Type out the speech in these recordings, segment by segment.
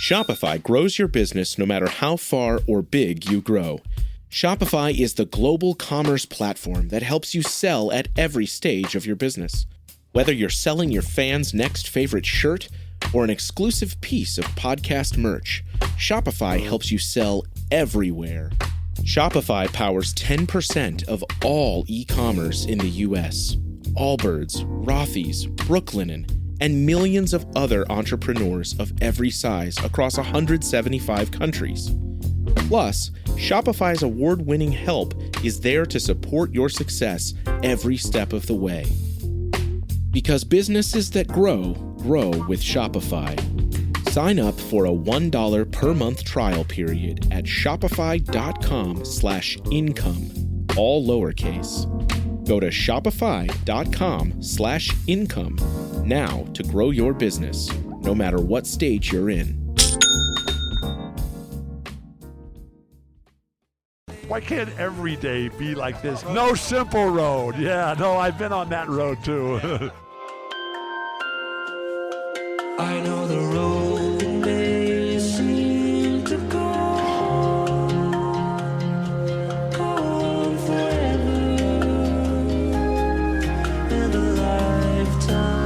Shopify grows your business no matter how far or big you grow. Shopify is the global commerce platform that helps you sell at every stage of your business. Whether you're selling your fans' next favorite shirt or an exclusive piece of podcast merch, Shopify helps you sell everywhere. Shopify powers 10% of all e-commerce in the US. Allbirds, Rothy's, Brooklinen, and millions of other entrepreneurs of every size across 175 countries. Plus, Shopify's award-winning help is there to support your success every step of the way. Because businesses that grow, grow with Shopify. Sign up for a $1 per month trial period at shopify.com/income, all lowercase. Go to shopify.com/income now to grow your business, no matter what stage you're in. Why can't every day be like this? No simple road. Yeah, no, I've been on that road too. I know the road may seem to go on forever and a lifetime.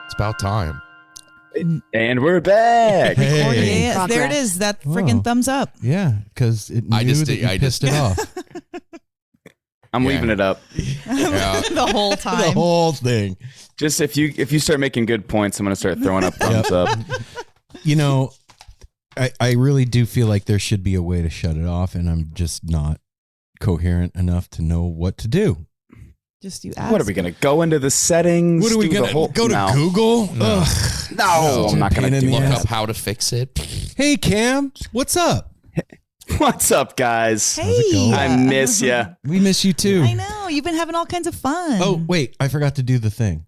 It's about time. And we're back. Hey. Yeah, there it is. That freaking thumbs up. Yeah, because it knew I just that did- you I pissed just- it off. I'm Yeah. leaving it up. Yeah. The whole time. The whole thing. Just if you start making good points, I'm gonna start throwing up thumbs up. You know, I really do feel like there should be a way to shut it off, and I'm just not coherent enough to know what to do. Just you ask. What are we gonna go into the settings? What are we do the gonna whole- go to No. Google? No. Ugh. No, I'm not gonna Pain in do the Look that. ass. up how to fix it. Hey Cam, what's up? What's up, guys? Hey. How's it going? I miss ya. We miss you too. I know. You've been having all kinds of fun. Oh wait, I forgot to do the thing.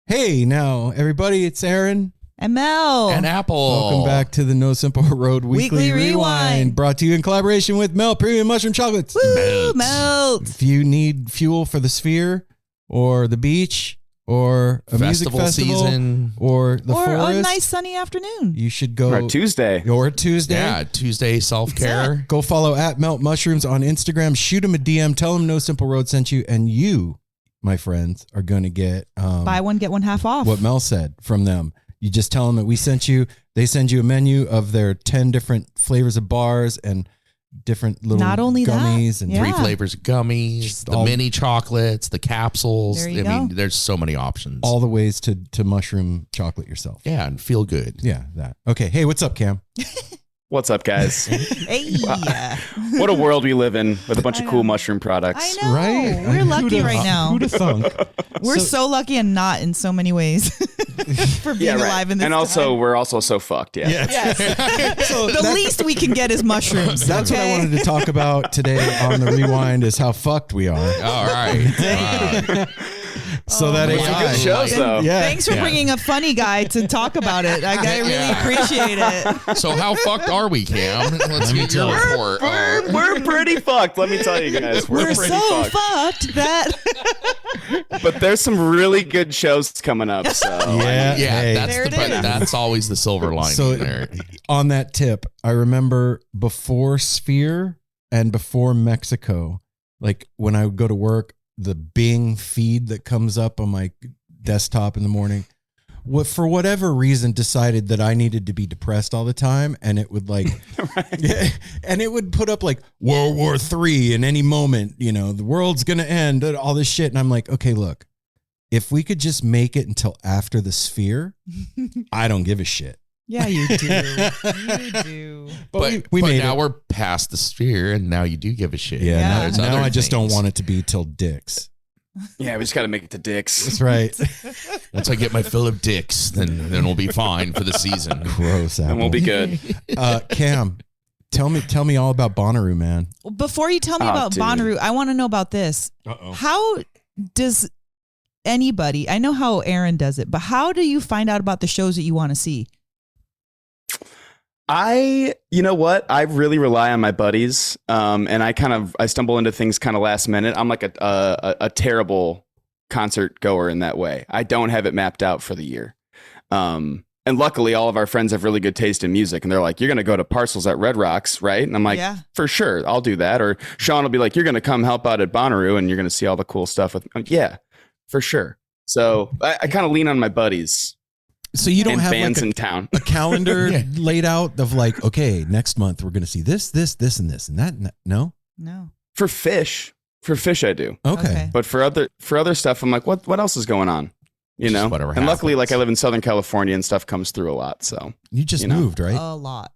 Hey, now everybody, it's Aaron. And Mel. And Apple. Welcome back to the No Simple Road Weekly Rewind, brought to you in collaboration with Melt Premium Mushroom Chocolates. Woo, melt. If you need fuel for the Sphere or the beach or a music Festival festival season. or the Or forest, a nice sunny afternoon. you should go Or Tuesday. or Tuesday. Yeah, Tuesday self-care. Go follow at Melt Mushrooms on Instagram. Shoot them a DM. Tell them No Simple Road sent you, and you, my friends, are going to get Buy one, get one half off. what Mel said from them. You just tell them that we sent you. They send you a menu of their 10 different flavors of bars and different little Not only that, gummies and yeah. 3 flavors of gummies, Just the all- mini chocolates, the capsules. There you I mean, go. there's so many options. all the ways to mushroom chocolate yourself. Yeah, and feel good. Yeah, that. Okay. Hey, what's up, Cam? What's up, guys? Hey. What a world we live in with a bunch I of cool know. mushroom products. I know. Right? We're lucky Who'da- right now. Who'd have thunk? We're so lucky and not in so many ways for being alive in this And also, time. we're also so fucked. Yeah. Yes. The least we can get is mushrooms. That's what I okay? wanted to talk about today on the Rewind is how fucked we are. All right. So that Some AI. good shows, though. Yeah. Thanks for bringing a funny guy to talk about it. I really Yeah. appreciate it. So how fucked are we, Cam? Let's get your report. We're pretty fucked. Let me tell you guys. We're pretty so fucked. fucked that But there's some really good shows coming up. So Yeah. Yeah, Hey. that's There the it is. that's always the silver lining So there. on that tip, I remember before Sphere and before Mexico, like when I would go to work, the Bing feed that comes up on my desktop in the morning, for whatever reason decided that I needed to be depressed all the time, and it would like, yeah, and it would put up like World War III in any moment, you know, the world's gonna end, and all this shit, and I'm like, okay, look, if we could just make it until after the Sphere, I don't give a shit. yeah, you do. You do. But we but made now it. we're past the Sphere, and now you do give a shit. Yeah, Yeah. There's now other I just don't things. want it to be till Dick's. yeah, we just got to make it to Dick's. That's right. Once I get my fill of dicks, then we'll be fine for the season. Gross. And we'll be good. Cam, tell me all about Bonaroo, man. Before you tell me Oh, about dude. Bonaroo, I want to know about this. Uh-oh. How does anybody, I know how Aaron does it, but how do you find out about the shows that you want to see? You know what? I really rely on my buddies. And I stumble into things kind of last minute. I'm like a terrible concert goer in that way. I don't have it mapped out for the year. And luckily all of our friends have really good taste in music, and they're like, you're going to go to Parcels at Red Rocks, right? And I'm like, for sure, I'll do that. Or Sean will be like, you're going to come help out at Bonaroo and you're going to see all the cool stuff with, yeah, for sure. So I kind of lean on my buddies. So you don't have bands like in town, a calendar laid out of like, okay, next month we're going to see this, and this, and that. No. For Fish I do. Okay. But for other stuff, I'm like, what else is going on? You know, and luckily, like I live in Southern California and stuff comes through a lot. So you just moved, right? A lot.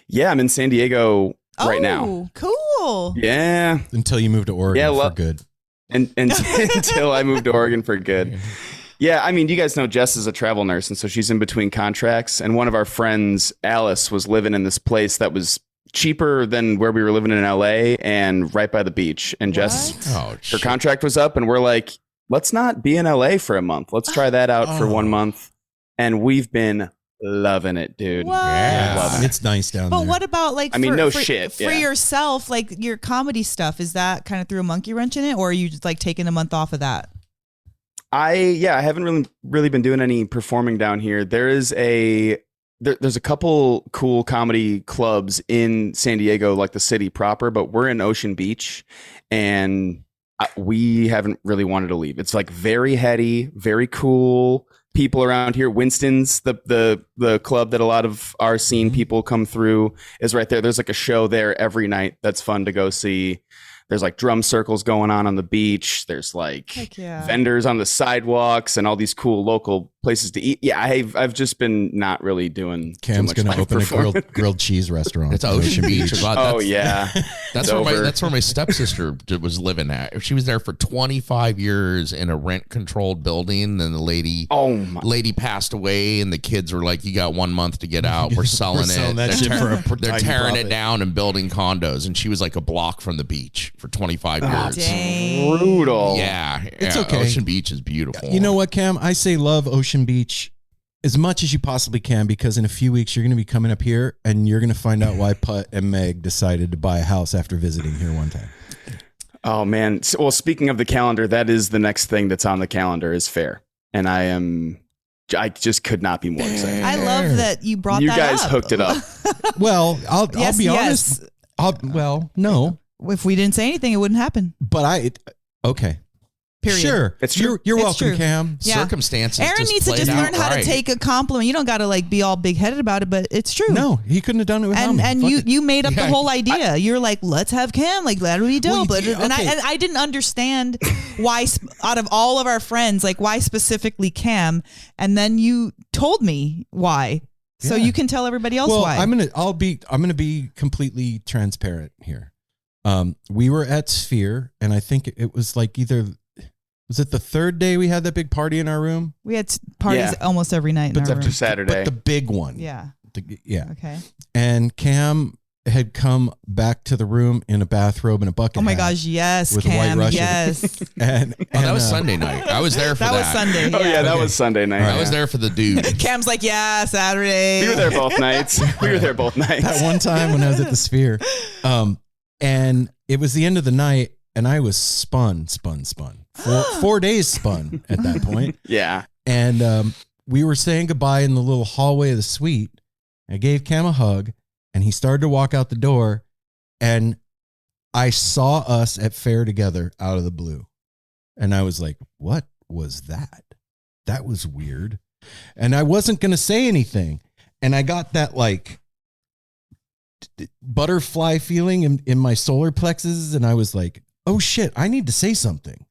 Yeah, I'm in San Diego right now. Oh, cool. Yeah. Until you moved to Oregon for good. And until I moved to Oregon for good. Yeah, I mean, you guys know Jess is a travel nurse, and so she's in between contracts. And one of our friends, Alice, was living in this place that was cheaper than where we were living in LA and right by the beach. And Jess, her contract was up, and we're like, let's not be in LA for a month. Let's try that out for 1 month. And we've been loving it, dude. Yeah, it's nice down there. But what about like, for yourself, like your comedy stuff, is that kind of threw a monkey wrench in it, or are you just like taking a month off of that? I haven't really been doing any performing down here. There's a couple cool comedy clubs in San Diego, like the city proper, but we're in Ocean Beach, and we haven't really wanted to leave. It's like very heady, very cool people around here. Winston's, the club that a lot of our scene people come through, is right there. There's like a show there every night that's fun to go see. There's like drum circles going on the beach. There's like vendors on the sidewalks and all these cool local places to eat. Yeah, I've just been not really doing. Cam's going to open a grilled cheese restaurant. It's Ocean Beach. Yeah, that's where my stepsister was living at. She was there for 25 years in a rent controlled building. And the lady passed away, and the kids were like, "You got 1 month to get out. We're selling it. They're tearing it down and building condos." And she was like a block from the beach for 25 years. Dang. Brutal. Yeah, it's okay. Ocean Beach is beautiful. You know what, Cam? I say love Ocean Beach as much as you possibly can, because in a few weeks you're going to be coming up here and you're going to find out why Putt and Meg decided to buy a house after visiting here one time. Oh man. Well, speaking of the calendar, that is the next thing that's on the calendar is Fair. And I just could not be more excited. I love that you brought that up. You guys hooked it up. Well, I'll be honest. No. If we didn't say anything, it wouldn't happen. But okay. Period. Sure. It's true. You're It's welcome, true. Cam. Yeah. Circumstances. Aaron needs to just learn how to take a compliment. You don't got to like be all big headed about it, but it's true. No, he couldn't have done it without me. And you made up the whole idea. You're like, let's have Cam. Like, that'll be dope. And I didn't understand why, out of all of our friends, like why specifically Cam. And then you told me why. So you can tell everybody else why. I'm gonna be completely transparent here. We were at Sphere, and I think it was like was it the third day we had that big party in our room? We had parties almost every night in our room. After Saturday. But the big one. Yeah. Okay. And Cam had come back to the room in a bathrobe and a bucket. Oh my gosh, yes, with Cam, a white Russian. Yes. and that was Sunday night. I was there for that. That was Sunday. Oh yeah, that was Sunday night. I was there for the dude. Cam's like, yeah, Saturday. We were there both nights. That one time when I was at the Sphere. And it was the end of the night, and I was spun. 4 days spun at that point. Yeah. And we were saying goodbye in the little hallway of the suite. I gave Cam a hug, and he started to walk out the door, and I saw us at Fair together out of the blue. And I was like, what was that? That was weird. And I wasn't going to say anything. And I got that like butterfly feeling in my solar plexus. And I was like, oh shit, I need to say something.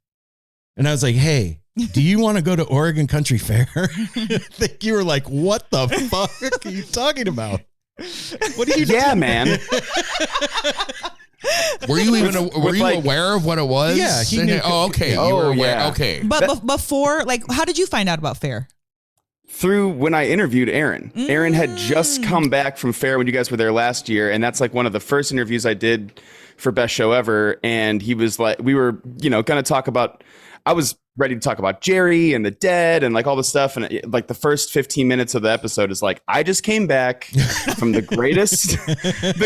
And I was like, hey, do you want to go to Oregon Country Fair? I think you were like, what the fuck are you talking about? What are you doing? Yeah, man. Were you aware of what it was? Yeah, he knew. Oh, okay. You were aware. Okay. But before, like, how did you find out about Fair? Through when I interviewed Aaron. Aaron had just come back from Fair when you guys were there last year, and that's like one of the first interviews I did for Best Show Ever. And he was like, we were, going to talk about. I was ready to talk about Jerry and the dead and like all this stuff. And like the first 15 minutes of the episode is like, I just came back from the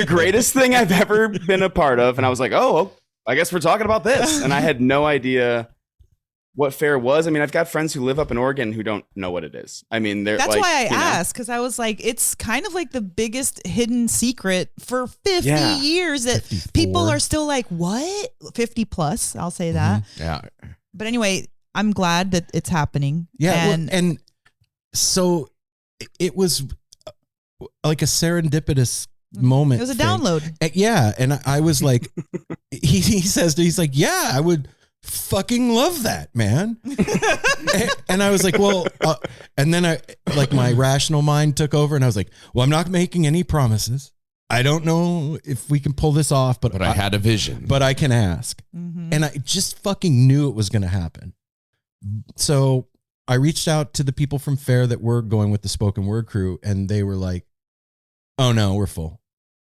greatest thing I've ever been a part of. And I was like, oh, I guess we're talking about this. And I had no idea what fair was. I mean, I've got friends who live up in Oregon who don't know what it is. I mean, that's like, why I asked, because I was like, it's kind of like the biggest hidden secret for 50 years that 54. People are still like, what? 50 plus, I'll say that. Yeah. But anyway, I'm glad that it's happening. Yeah. And so it was like a serendipitous moment. It was a download. Yeah. And I was like, he's like, yeah, I would fucking love that, man. And I was like, well, and then my rational mind took over and I was like, well, I'm not making any promises. I don't know if we can pull this off, but I had a vision. But I can ask. Mm-hmm. And I just fucking knew it was going to happen. So I reached out to the people from Fair that were going with the spoken word crew, and they were like, oh no, we're full.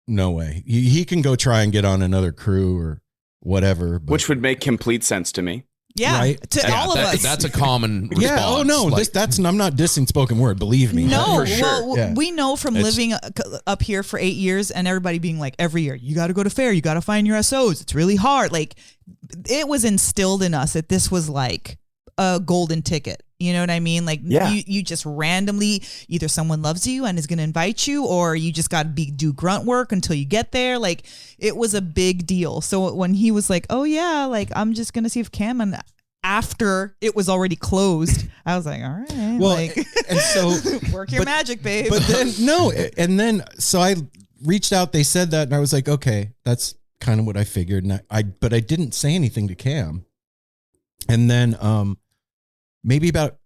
No way. He can go try and get on another crew or whatever. But, which would make complete sense to me. Yeah, right? To all of us. That's a common response. Yeah, oh no, I'm not dissing spoken word, believe me. No, for sure. We know from living up here for 8 years and everybody being like, every year, you got to go to Fair, you got to find your SOs. It's really hard. Like, it was instilled in us that this was like a golden ticket. You know what I mean? Like, you just randomly, either someone loves you and is going to invite you, or you just got to do grunt work until you get there. Like, it was a big deal. So when he was like, oh yeah, like, I'm just going to see if Cam, and after it was already closed, I was like, all right. Well, like, and so work your magic, babe. But then, so I reached out, they said that, and I was like, okay, that's kind of what I figured. And but I didn't say anything to Cam. And then, maybe about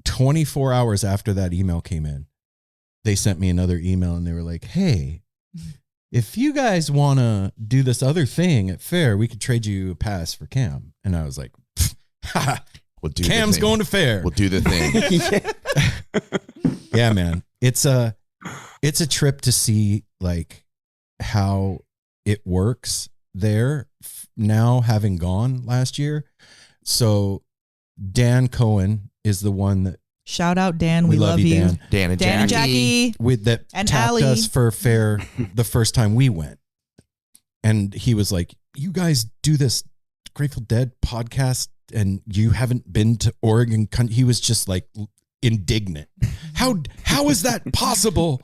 24 hours after that email came in, they sent me another email and they were like, hey, if you guys want to do this other thing at Fair, we could trade you a pass for Cam. And I was like, we'll do Cam's going to Fair. We'll do the thing. Yeah, man. It's a trip to see like how it works there now, having gone last year. So Dan Cohen is the one that, shout out Dan, we love you. Dan and Jackie. That and tapped Allie. us for Fair the first time we went. And he was like, you guys do this Grateful Dead podcast and you haven't been to Oregon. He was just like indignant. How is that possible?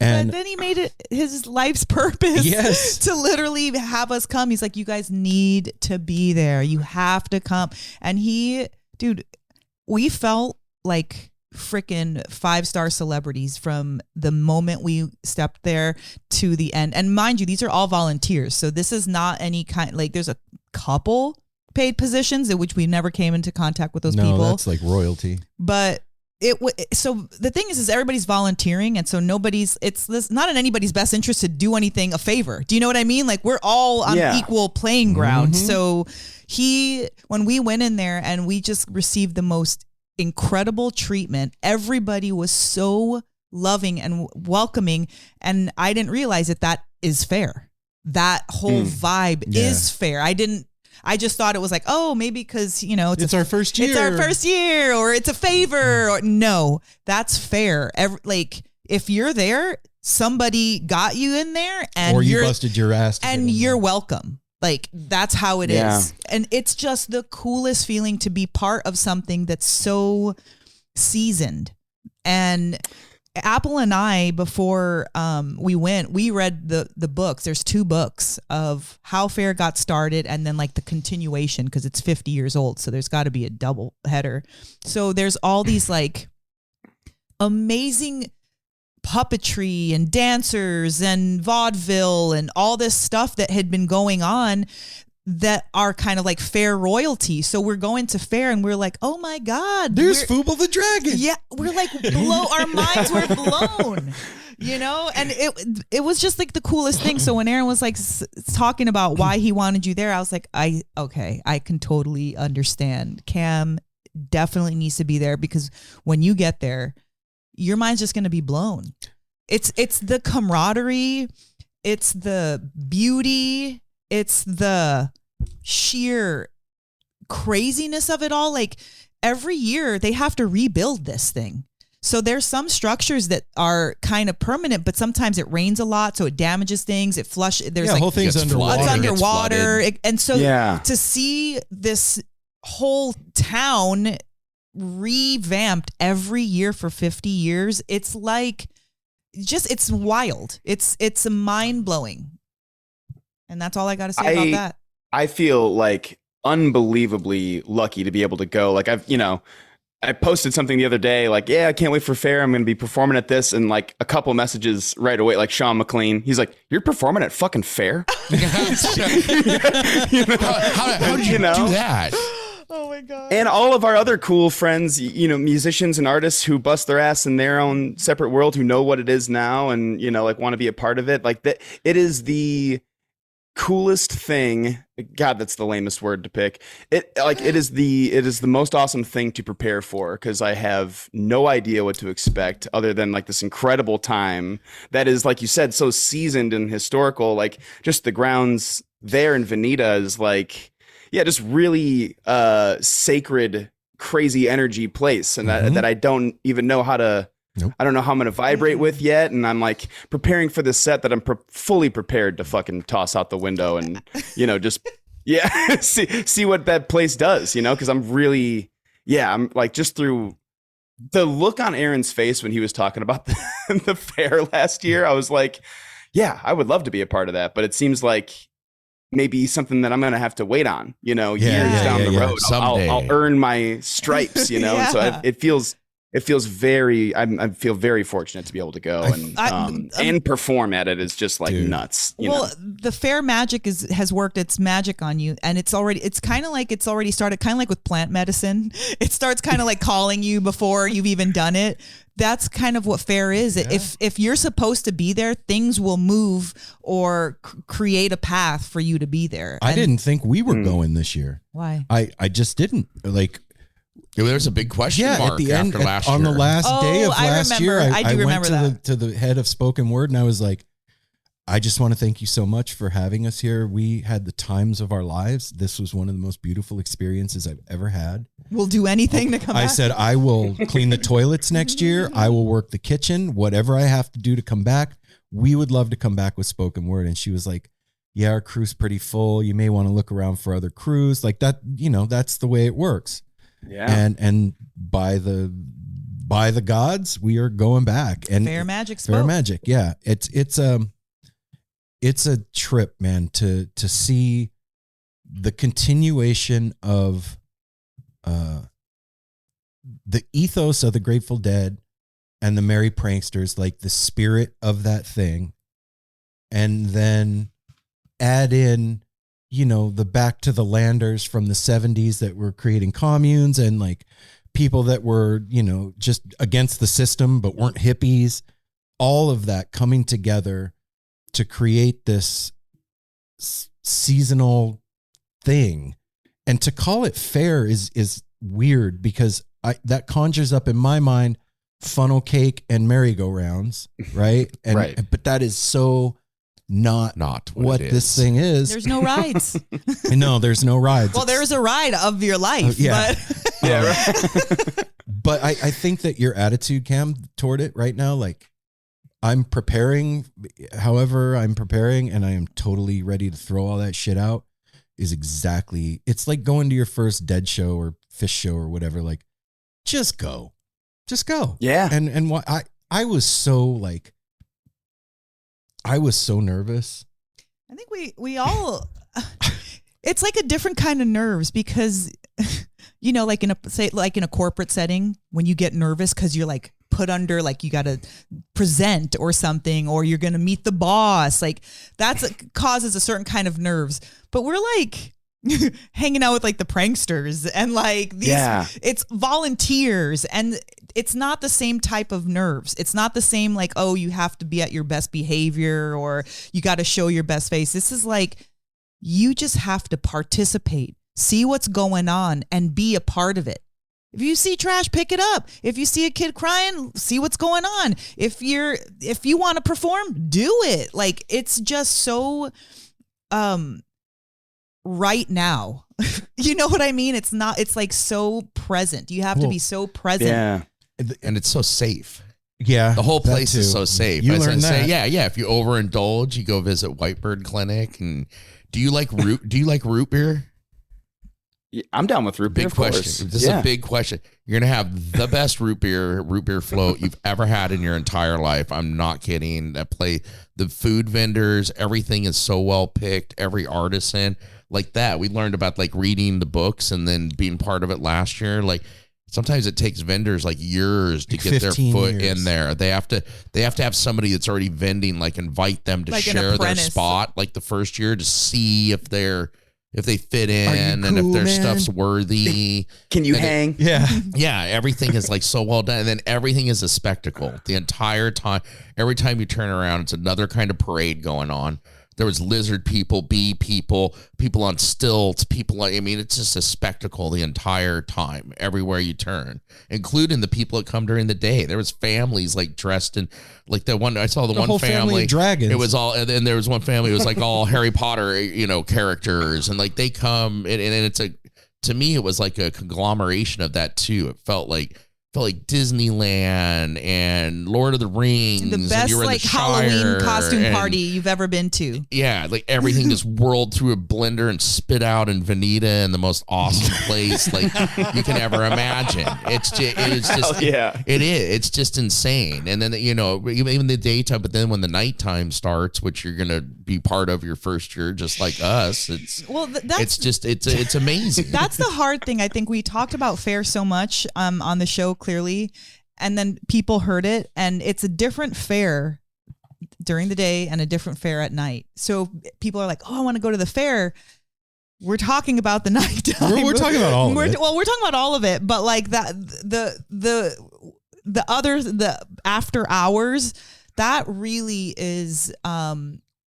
And but then he made it his life's purpose to literally have us come. He's like, you guys need to be there. You have to come. And dude, we felt like freaking 5-star celebrities from the moment we stepped there to the end. And mind you, these are all volunteers. So this is not any kind, like, there's a couple paid positions in which we never came into contact with those people. No, that's like royalty. But so the thing is everybody's volunteering, and so it's not in anybody's best interest to do anything a favor. Do you know what I mean? Like, we're all on equal playing ground. Mm-hmm. So when we went in there and we just received the most incredible treatment, everybody was so loving and welcoming, and I didn't realize that is Fair. That whole vibe is Fair. I just thought it was like, oh, maybe because, it's our first year. It's our first year, or it's a favor. Or no, that's Fair. If you're there, somebody got you in there, or you busted your ass, and you're welcome. Like, that's how it is. And it's just the coolest feeling to be part of something that's so seasoned. And Apple and I, before we went, we read the books. There's 2 books of how Fair got started, and then like the continuation, because it's 50 years old. So there's got to be a double header. So there's all these like amazing puppetry and dancers and vaudeville and all this stuff that had been going on that are kind of like Fair royalty. So we're going to Fair and we're like, oh my God. There's Fuble the Dragon. Yeah. We're like, our minds were blown, and it was just like the coolest thing. So when Aaron was like talking about why he wanted you there, I was like, I can totally understand. Cam definitely needs to be there, because when you get there, your mind's just going to be blown. It's the camaraderie. It's the beauty. It's the sheer craziness of it all, like every year they have to rebuild this thing. So there's some structures that are kind of permanent, but sometimes it rains a lot, so it damages things. It flushes. There's the whole thing's underwater. It's underwater, and so Yeah. to see this whole town revamped every year for 50 years, it's like it's wild. It's mind blowing, and that's all I got to say about that. I feel like unbelievably lucky to be able to go. Like I posted something the other day, like, yeah, I can't wait for Fair. I'm going to be performing at this. And like a couple messages right away, like Sean McLean, he's like, you're performing at fucking Fair? How did you do that? Oh my God. And all of our other cool friends, musicians and artists who bust their ass in their own separate world, who know what it is now and, like want to be a part of it. Like that, it is the coolest thing. God, that's the lamest word to pick. It is the most awesome thing to prepare for, because I have no idea what to expect other than like this incredible time that is, like you said, so seasoned and historical. Like just the grounds there in Veneta is like, yeah, just really sacred, crazy energy place, and that I don't even know how to. Nope. I don't know how I'm going to vibrate with yet. And I'm like preparing for this set that I'm fully prepared to fucking toss out the window and, just, see what that place does, because I'm really, I'm like, just through the look on Aaron's face when he was talking about the fair last year, I was like, yeah, I would love to be a part of that. But it seems like maybe something that I'm going to have to wait on, years down the road. I'll earn my stripes, And so it feels very. I feel very fortunate to be able to go and perform at it. Is just like nuts. The fair magic has worked its magic on you, and it's kind of like it's already started. Kind of like with plant medicine, it starts kind of like calling you before you've even done it. That's kind of what fair is. Yeah. If you're supposed to be there, things will move or create a path for you to be there. I didn't think we were going this year. Why? I just didn't like. There's a big question mark at the end, after last year. On the last day of last year, I went to the head of spoken word, and I was like, I just want to thank you so much for having us here. We had the times of our lives. This was one of the most beautiful experiences I've ever had. We'll do anything to come back. I said, I will clean the toilets next year. I will work the kitchen, whatever I have to do to come back. We would love to come back with spoken word. And she was like, yeah, our crew's pretty full. You may want to look around for other crews. Like that, that's the way it works. Yeah. And by the gods, we are going back. And fair magic spoke. Fair magic. Yeah. It's a trip, man, to see the continuation of the ethos of the Grateful Dead and the Merry Pranksters, like the spirit of that thing, and then add in the back to the landers from the 70s that were creating communes and like people that were, just against the system, but weren't hippies, all of that coming together to create this seasonal thing. And to call it fair is weird, because that conjures up in my mind funnel cake and merry-go-rounds. Right. And, right. But that is so not what this thing is. There's no rides. No, there's no rides. Well, there's a ride of your life. Yeah. But yeah. Right. But I think that your attitude, Cam, toward it right now, like I'm preparing, however I'm preparing, and I am totally ready to throw all that shit out, is exactly, it's like going to your first Dead show or Fish show or whatever. Like, just go. Yeah. And what I was so nervous. I think we all, it's like a different kind of nerves, because, like in a corporate setting, when you get nervous because you're like put under, like you got to present or something, or you're going to meet the boss, like that's causes a certain kind of nerves. But we're like hanging out with like the pranksters and like these, it's volunteers, and it's not the same type of nerves. It's not the same like, oh, you have to be at your best behavior or you got to show your best face. This is like, you just have to participate, see what's going on, and be a part of it. If you see trash, pick it up. If you see a kid crying, see what's going on. If you want to perform, do it. Like, it's just so right now. You know what I mean? It's like so present. You have to be so present. Yeah. And it's so safe. Yeah. The whole place is so safe. You I was learn gonna say, that. yeah. If you overindulge, you go visit Whitebird Clinic. And do you like root beer? Yeah, I'm down with root beer. Big of course. question. This is a big question. You're gonna have the best root beer float you've ever had in your entire life. I'm not kidding. The food vendors, everything is so well picked. Every artisan like that. We learned about like reading the books and then being part of it last year. Like sometimes it takes vendors like years to get their foot in there. They have to have somebody that's already vending, like invite them to Like an share their apprentice. spot like the first year to see if they fit in and cool, if their man? stuff's worthy. Can you And hang? Yeah. Yeah, everything is like so well done. And then everything is a spectacle the entire time. Every time you turn around, it's another kind of parade going on. There was lizard people, bee people, people on stilts, it's just a spectacle the entire time, everywhere you turn, including the people that come during the day. There was families like dressed in like I saw the one whole family of dragons. It was all, and then there was one family, it was like all Harry Potter, characters. And like they come and it's to me, it was like a conglomeration of that too. It felt like Disneyland and Lord of the Rings. The and best you were in like the Halloween Shire costume and- party you've ever been to. Yeah, like everything just whirled through a blender and spit out in Veneta in the most awesome place like you can ever imagine. It's just yeah. it is. It's just insane. And then even the daytime, but then when the nighttime starts, which you're gonna be part of your first year, just like us, it's it's amazing. That's the hard thing. I think we talked about fair so much on the show clearly, and then people heard it, and it's a different fair during the day and a different fair at night. So people are like, "Oh, I want to go to the fair." We're talking about the nighttime. We're talking about all of it. Well, we're talking about all of it, but like that, the after hours, that really is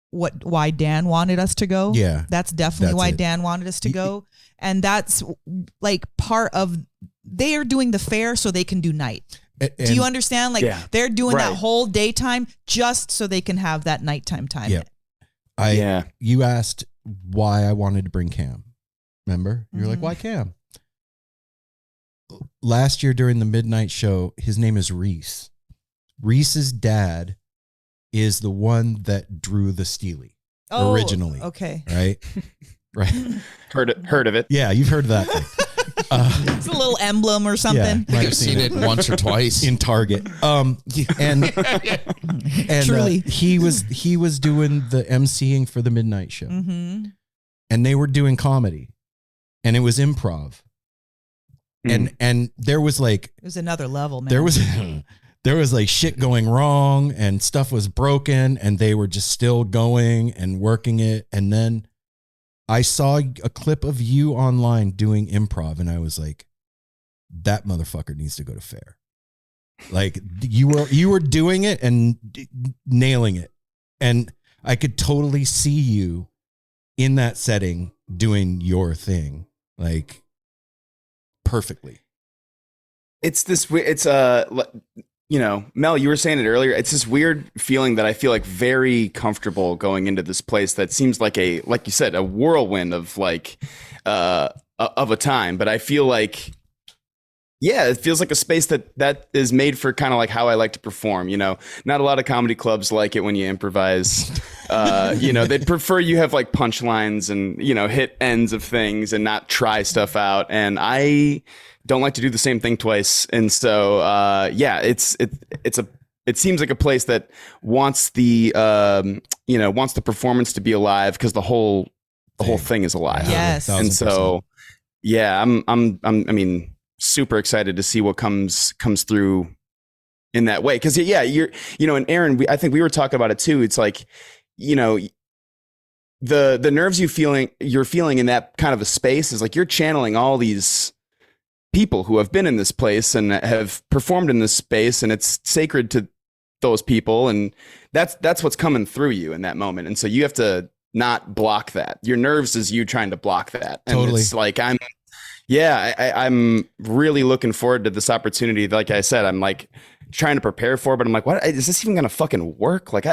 why Dan wanted us to go. Yeah, that's definitely that's why it. Dan wanted us to go, and that's like part of. They are doing the fair so they can do night. Do you understand? Like they're doing that whole daytime just so they can have that nighttime time. Yeah. You asked why I wanted to bring Cam. Remember? You're like, why Cam? Last year during the midnight show, his name is Reese. Reese's dad is the one that drew the Steely originally. Okay. Right? Right. Heard of it. Yeah, you've heard of that thing. It's a little emblem or something. Yeah, I've seen it once or twice in Target. And Truly. He was doing the emceeing for the midnight show, and they were doing comedy, and it was improv, and there was like it was another level, man. There was like shit going wrong, and stuff was broken, and they were just still going and working it, and then I saw a clip of you online doing improv, and I was like, that motherfucker needs to go to fair. Like you were doing it and nailing it. And I could totally see you in that setting doing your thing, like perfectly. It's this, Mel, you were saying it earlier. It's this weird feeling that I feel like very comfortable going into this place that seems like like you said, a whirlwind of of a time. But I feel like, it feels like a space that is made for kind of like how I like to perform. Not a lot of comedy clubs like it when you improvise. They'd prefer you have like punchlines and, hit ends of things and not try stuff out. And I don't like to do the same thing twice. And so, it seems like a place that wants the performance to be alive because the whole thing is alive. Yes. And so, I'm super excited to see what comes through in that way. Cause and Aaron, I think we were talking about it too. It's like, the nerves you're feeling in that kind of a space is like, you're channeling all these people who have been in this place and have performed in this space, and it's sacred to those people, and that's what's coming through you in that moment. And so you have to not block that. Your nerves is you trying to block that. And totally. It's like I'm really looking forward to this opportunity. Like I said, I'm like trying to prepare for, but I'm like, what is this even gonna fucking work? Like,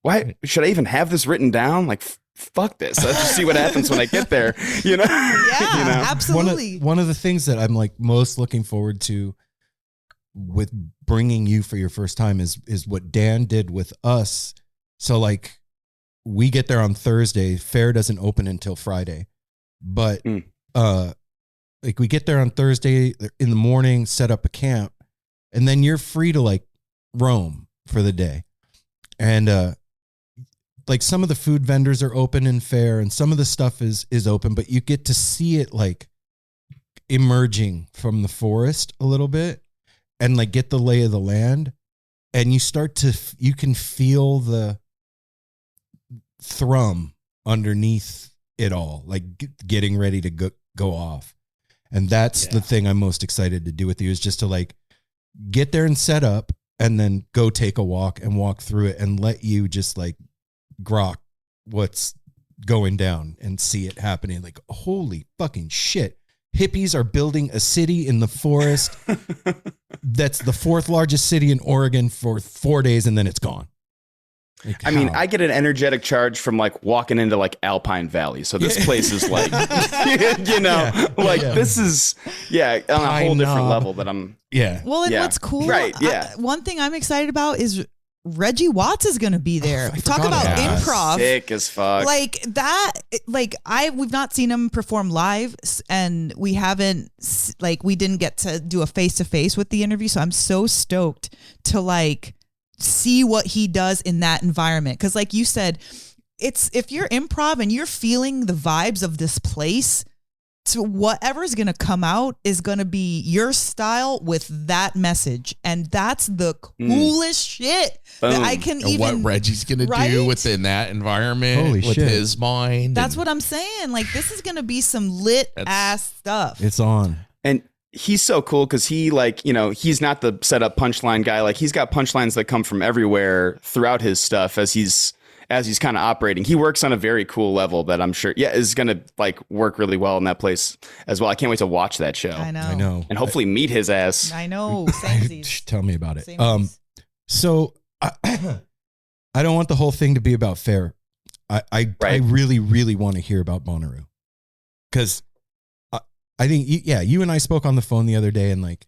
why should I even have this written down? Like, fuck this. Let's just see what happens when I get there. Yeah, absolutely. One of the things that I'm like most looking forward to with bringing you for your first time is what Dan did with us. So like we get there on Thursday, fair doesn't open until Friday, but like we get there on Thursday in the morning, set up a camp, and then you're free to like roam for the day. And like some of the food vendors are open in fair and some of the stuff is open, but you get to see it like emerging from the forest a little bit and like get the lay of the land. And you can feel the thrum underneath it all, like getting ready to go off. And that's the thing I'm most excited to do with you, is just to like get there and set up and then go take a walk and walk through it and let you just like grok what's going down and see it happening. Like, holy fucking shit. Hippies are building a city in the forest that's the 4th largest city in Oregon for 4 days, and then it's gone. Like, I mean, I get an energetic charge from like walking into like Alpine Valley. So this place is like, this is, on a whole different level that I'm. Yeah. Well, and what's cool, right? Yeah. One thing I'm excited about is Reggie Watts is going to be there. Talk about improv. Sick as fuck. Like that, we've not seen him perform live, and we didn't get to do a face-to-face with the interview. So I'm so stoked to like see what he does in that environment. Cause like you said, if you're improv and you're feeling the vibes of this place, so whatever's going to come out is going to be your style with that message. And that's the coolest shit that I can even. What Reggie's going to do within that environment with his mind. That's what I'm saying. Like, this is going to be some lit ass stuff. It's on. And he's so cool because he he's not the setup punchline guy. Like, he's got punchlines that come from everywhere throughout his stuff as he's kind of operating. He works on a very cool level that I'm sure is going to like work really well in that place as well. I can't wait to watch that show. I know. And hopefully meet his ass. I know. Samesies. Tell me about it. So I don't want the whole thing to be about fair. I really, really want to hear about Bonaroo, because I think, you and I spoke on the phone the other day, and like,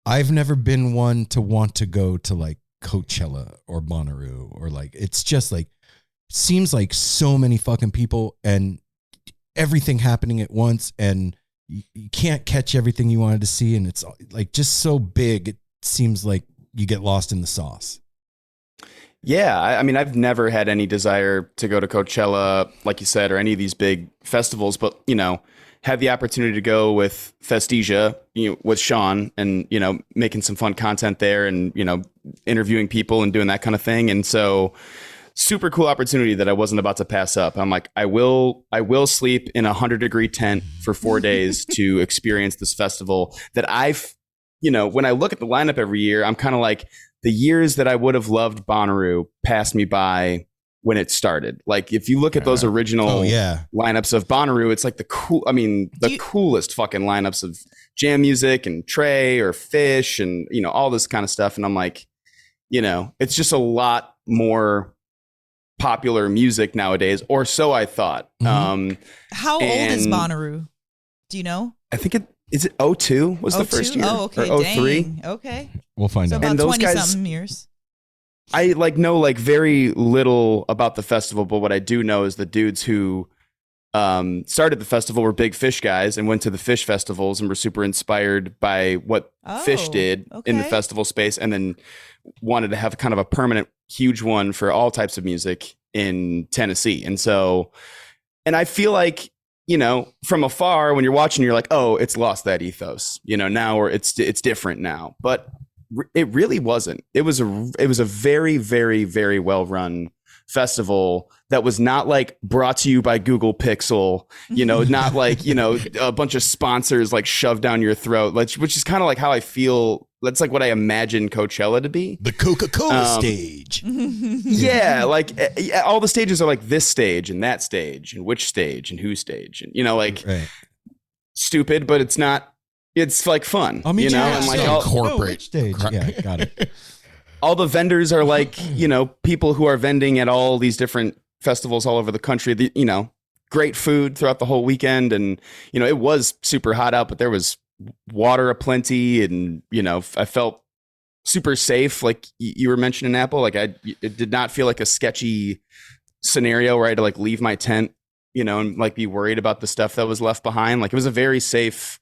I've never been one to want to go to like Coachella or Bonaroo, or like, it's just like, seems like so many fucking people and everything happening at once, and you can't catch everything you wanted to see. And it's like just so big. It seems like you get lost in the sauce. Yeah. I mean, I've never had any desire to go to Coachella, like you said, or any of these big festivals, but had the opportunity to go with Festesia, with Sean, and, making some fun content there, and, interviewing people and doing that kind of thing. And so super cool opportunity that I wasn't about to pass up. I'm like, I will sleep in a 100-degree tent for 4 days to experience this festival that when I look at the lineup every year, I'm kind of like, the years that I would have loved Bonaroo passed me by when it started. Like, if you look at those original lineups of Bonaroo, it's like the coolest fucking lineups of jam music and Trey or Fish and, all this kind of stuff. And I'm like, it's just a lot more popular music nowadays, or so I thought. Mm-hmm. How old is Bonaroo? Do you know? I think is it 02 was the first year? Oh, okay. Or 03? Dang. Okay. We'll find out. About and those 20-something years. I know very little about the festival, but what I do know is the dudes who started the festival were big Fish guys and went to the Fish festivals and were super inspired by what Fish did in the festival space, and then wanted to have kind of a permanent huge one for all types of music in Tennessee. And so, and I feel like, from afar when you're watching, you're like, oh, it's lost that ethos, now, or it's different now. But it really wasn't. It was a very, very, very well run festival that was not like brought to you by Google Pixel, not like, a bunch of sponsors like shoved down your throat, which is kind of like how I feel. That's like what I imagine Coachella to be. The Coca-Cola stage. Yeah. Like all the stages are like this stage and that stage and which stage and who stage. And, right. Stupid, but it's not it's like fun, Oh, me you too. know, Yeah, and like same. all, corporate stage. Yeah, got it. all the vendors are like, you know, people who are vending at all these different festivals all over the country. You know, great food throughout the whole weekend, and you know, it was super hot out, but there was water aplenty, and you know, I felt super safe. Like you were mentioning, Apple. Like it did not feel like a sketchy scenario where I had to like leave my tent, you know, and like be worried about the stuff that was left behind. Like it was a very safe,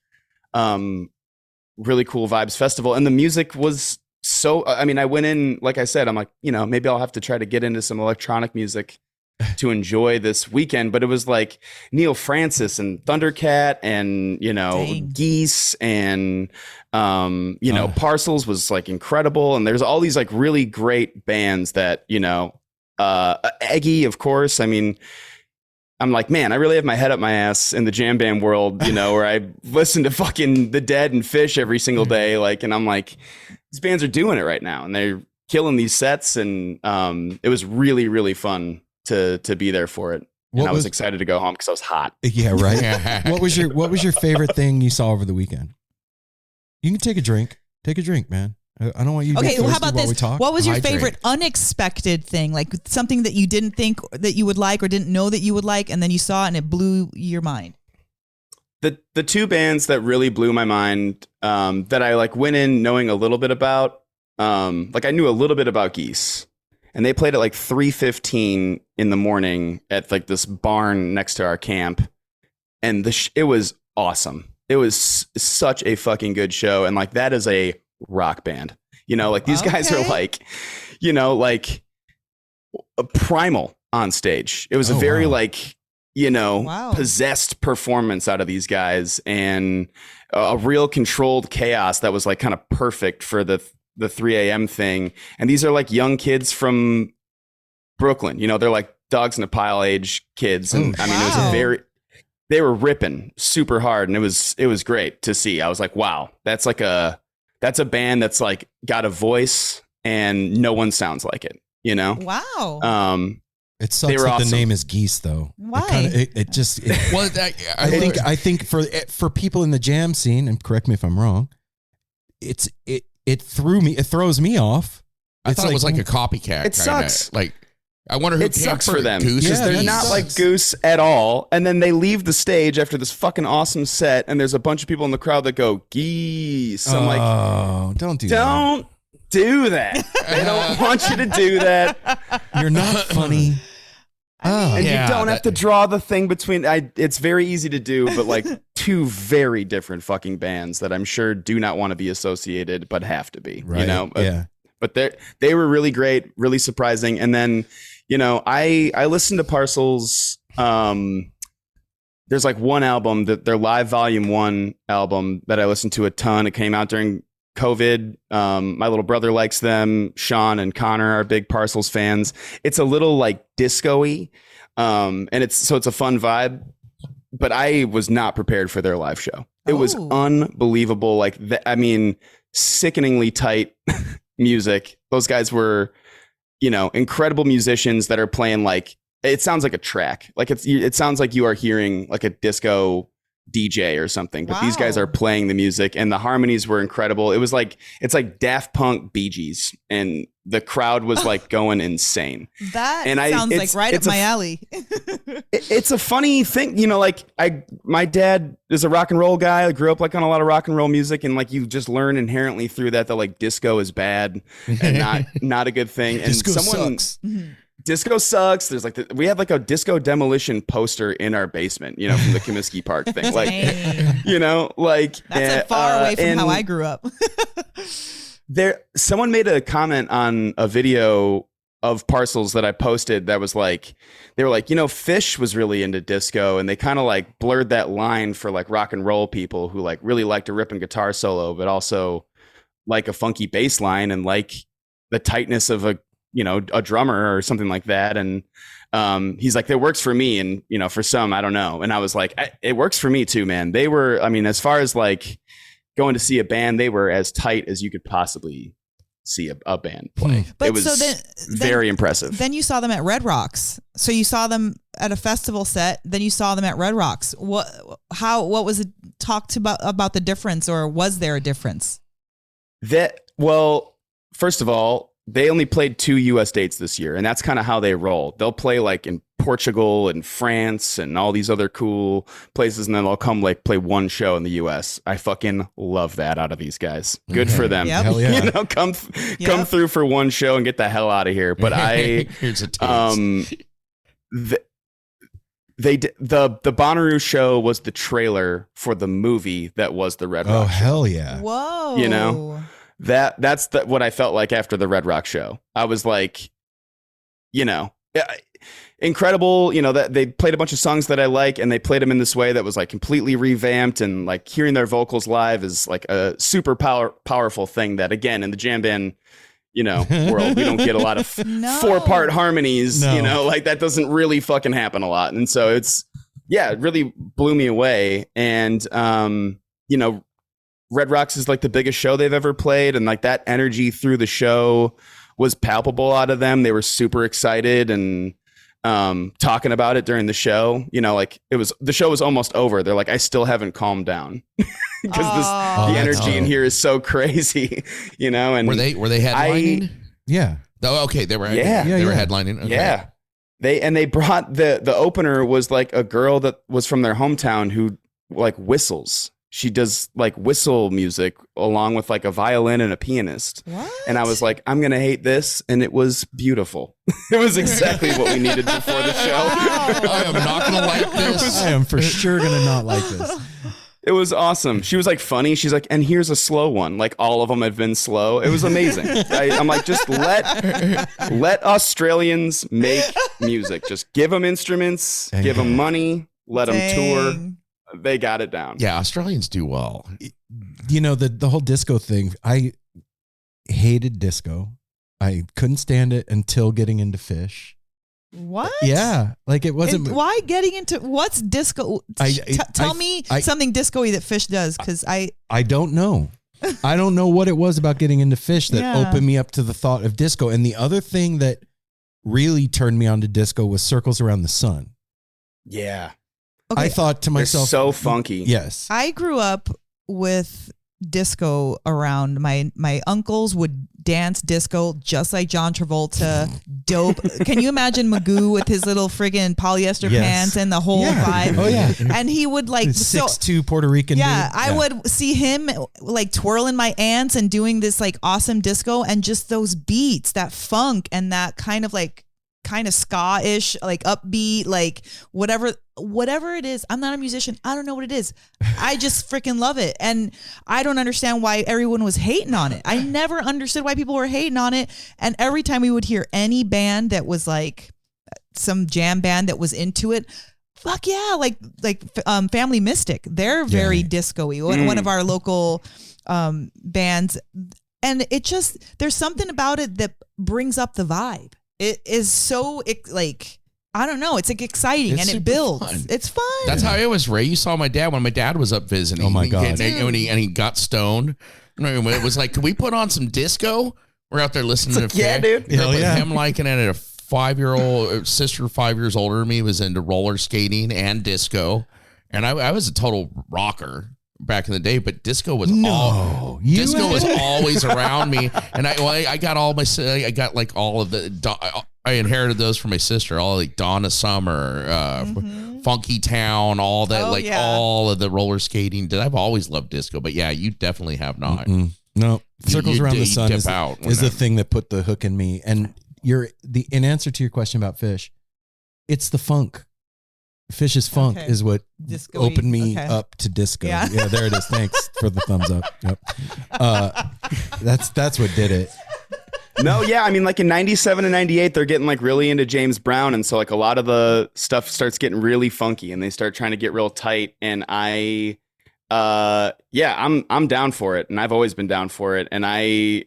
really cool vibes festival, and the music was so. I mean, I went in, like I said, I'm like, you know, maybe I'll have to try to get into some electronic music to enjoy this weekend, but it was like Neil Francis and Thundercat and, you know, Dang. Geese and, you know, Parcels was like incredible. And there's all these like really great bands that, you know, Eggy, of course. I mean, I'm like, man, I really have my head up my ass in the jam band world, you know, where I listen to fucking The Dead and Fish every single day. Like, and I'm like, these bands are doing it right now and they're killing these sets. And it was really, really fun to be there for it. And I was excited to go home because I was hot. Yeah, right. What was your favorite thing you saw over the weekend? You can take a drink. Take a drink, man. I don't want you to Okay, get well, how thirsty about while we this? talk. What was your Hydrate. favorite unexpected thing? Like something that you didn't think that you would like or didn't know that you would like, and then you saw it and it blew your mind? The two bands that really blew my mind, that I like went in knowing a little bit about, like I knew a little bit about Geese, and they played at like 3:15 in the morning at like this barn next to our camp, and it was awesome. It was such a fucking good show, and like that is a rock band, you know, like these guys are like, you know, like a primal on stage. It was a very like, you know, possessed performance out of these guys, and a real controlled chaos that was like kind of perfect for the 3 a.m. thing. And these are like young kids from Brooklyn, you know, they're like Dogs in a Pile age kids. And I mean, it was they were ripping super hard, and it was great to see. I was like, wow, that's a band that's like got a voice and no one sounds like it, you know? Wow. It sucks that the name is Geese, though. Why? I think for people in the jam scene, and correct me if I'm wrong, it throws me off. I thought it was like a copycat. It sucks. Like, I wonder who it sucks for them. Goose. Because they're not like Goose at all. And then they leave the stage after this fucking awesome set, and there's a bunch of people in the crowd that go, Geese. I'm like, don't do that. I don't want you to do that. You're not funny. And you don't have to draw the thing between. It's very easy to do, but like two very different fucking bands that I'm sure do not want to be associated, but have to be. Right. You know. Yeah. But they were really great, really surprising. And then, you know, I listened to Parcels. There's like one album, their live volume 1 album that I listened to a ton. It came out during COVID. My little brother likes them. Sean and Connor are big Parcels fans. It's a little like disco-y. And it's a fun vibe, but I was not prepared for their live show. It was unbelievable. Like, I mean, sickeningly tight music. Those guys were, you know, incredible musicians that are playing like, it sounds like a track. Like it sounds like you are hearing like a disco DJ or something, but these guys are playing the music, and the harmonies were incredible. It's like Daft Punk Bee Gees, and the crowd was like going insane. That sounds like right up my alley. It's a funny thing, you know, like my dad is a rock and roll guy. I grew up like on a lot of rock and roll music, and like you just learn inherently through that like disco is bad and not a good thing. And disco sucks. Disco sucks. There's like we had like a disco demolition poster in our basement, you know, from the Comiskey Park thing. Like, you know, like that's far away from how I grew up. Someone made a comment on a video of Parcels that I posted that was like, they were like, you know, Fish was really into disco, and they kind of like blurred that line for like rock and roll people who like really like to rip and guitar solo, but also like a funky bass line and like the tightness of a drummer or something like that. And he's like, that works for me. And, you know, for some, I don't know. And I was like, it works for me too, man. They were, I mean, as far as like going to see a band, they were as tight as you could possibly see a band play. But it was so then very impressive. Then you saw them at Red Rocks. So you saw them at a festival set. Then you saw them at Red Rocks. What was it talked about the difference, or was there a difference? Well, first of all, they only played 2 U.S. dates this year, and that's kind of how they roll. They'll play like in Portugal and France and all these other cool places, and then they'll come like play one show in the U.S. I fucking love that out of these guys. Good for them. Yep. Hell yeah. You know, come through for one show and get the hell out of here. But here's a taste. the Bonaroo show was the trailer for the movie that was the Red Rock. Oh, hell yeah. Whoa. You know? That's what I felt like after the Red Rock show. I was like, you know, incredible. You know, that they played a bunch of songs that I like, and they played them in this way that was like completely revamped, and like hearing their vocals live is like a super powerful thing that, again, in the jam band, you know, world, we don't get a lot of 4-part harmonies, you know, like that doesn't really fucking happen a lot. And so it really blew me away. And, you know, Red Rocks is like the biggest show they've ever played, and like that energy through the show was palpable out of them. They were super excited and talking about it during the show. You know, like the show was almost over. They're like, I still haven't calmed down because the energy in here is so crazy. You know, and were they headlining? Yeah. Oh, okay. They were. They were headlining. Okay. Yeah. They brought the opener was like a girl that was from their hometown who like whistles. She does like whistle music along with like a violin and a pianist. What? And I was like, I'm going to hate this. And it was beautiful. It was exactly what we needed before the show. I am not going to like this. I am for sure going to not like this. It was awesome. She was like funny. She's like, and here's a slow one. Like all of them have been slow. It was amazing. I'm like, just let Australians make music. Just give them instruments, give them money, let them tour. They got it down. Yeah, Australians do well. You know, the whole disco thing, I hated disco. I couldn't stand it until getting into Fish. What? Yeah. Like it wasn't. Why getting into what's disco? Tell me something disco-y that Fish does, because I don't know. I don't know what it was about getting into Fish that opened me up to the thought of disco. And the other thing that really turned me on to disco was Circles Around the Sun. Yeah. Okay. I thought to myself, so funky. Yes. I grew up with disco around. My uncles would dance disco just like John Travolta. Dope. Can you imagine Magoo with his little friggin' polyester pants and the whole vibe? Oh yeah. And he would like 6'2" Puerto Rican dude. I would see him like twirling my aunts and doing this like awesome disco, and just those beats, that funk and that kind of ska-ish, like upbeat, like whatever it is. I'm not a musician. I don't know what it is. I just freaking love it. And I don't understand why everyone was hating on it. I never understood why people were hating on it. And every time we would hear any band that was like some jam band that was into it, fuck yeah, like Family Mystic. They're very disco-y. One of our local bands. And it just, there's something about it that brings up the vibe. It is so like, I don't know. It's like exciting and it builds. Fun. It's fun. That's how it was, Ray. You saw my dad when my dad was up visiting. Oh my God. And he got stoned. It was like, can we put on some disco? We're out there listening to yeah, dude. Him liking it. A 5-year-old sister, 5 years older than me, was into roller skating and disco. And I was a total rocker back in the day, but disco was always around me. And I got all of I inherited those from my sister, all like Donna Summer, Funky Town, all that, all of the roller skating. I've always loved disco, but yeah, you definitely have not. No, Circles Around the Sun is the thing that put the hook in me. And in answer to your question about Fish, it's the funk. Fish's funk is what Disco-y. opened me up to disco. Yeah, there it is. Thanks for the thumbs up. Yep. That's what did it. No, yeah, I mean, like in 97 and 98, they're getting like really into James Brown, and so like a lot of the stuff starts getting really funky, and they start trying to get real tight. And I'm down for it, and I've always been down for it. And I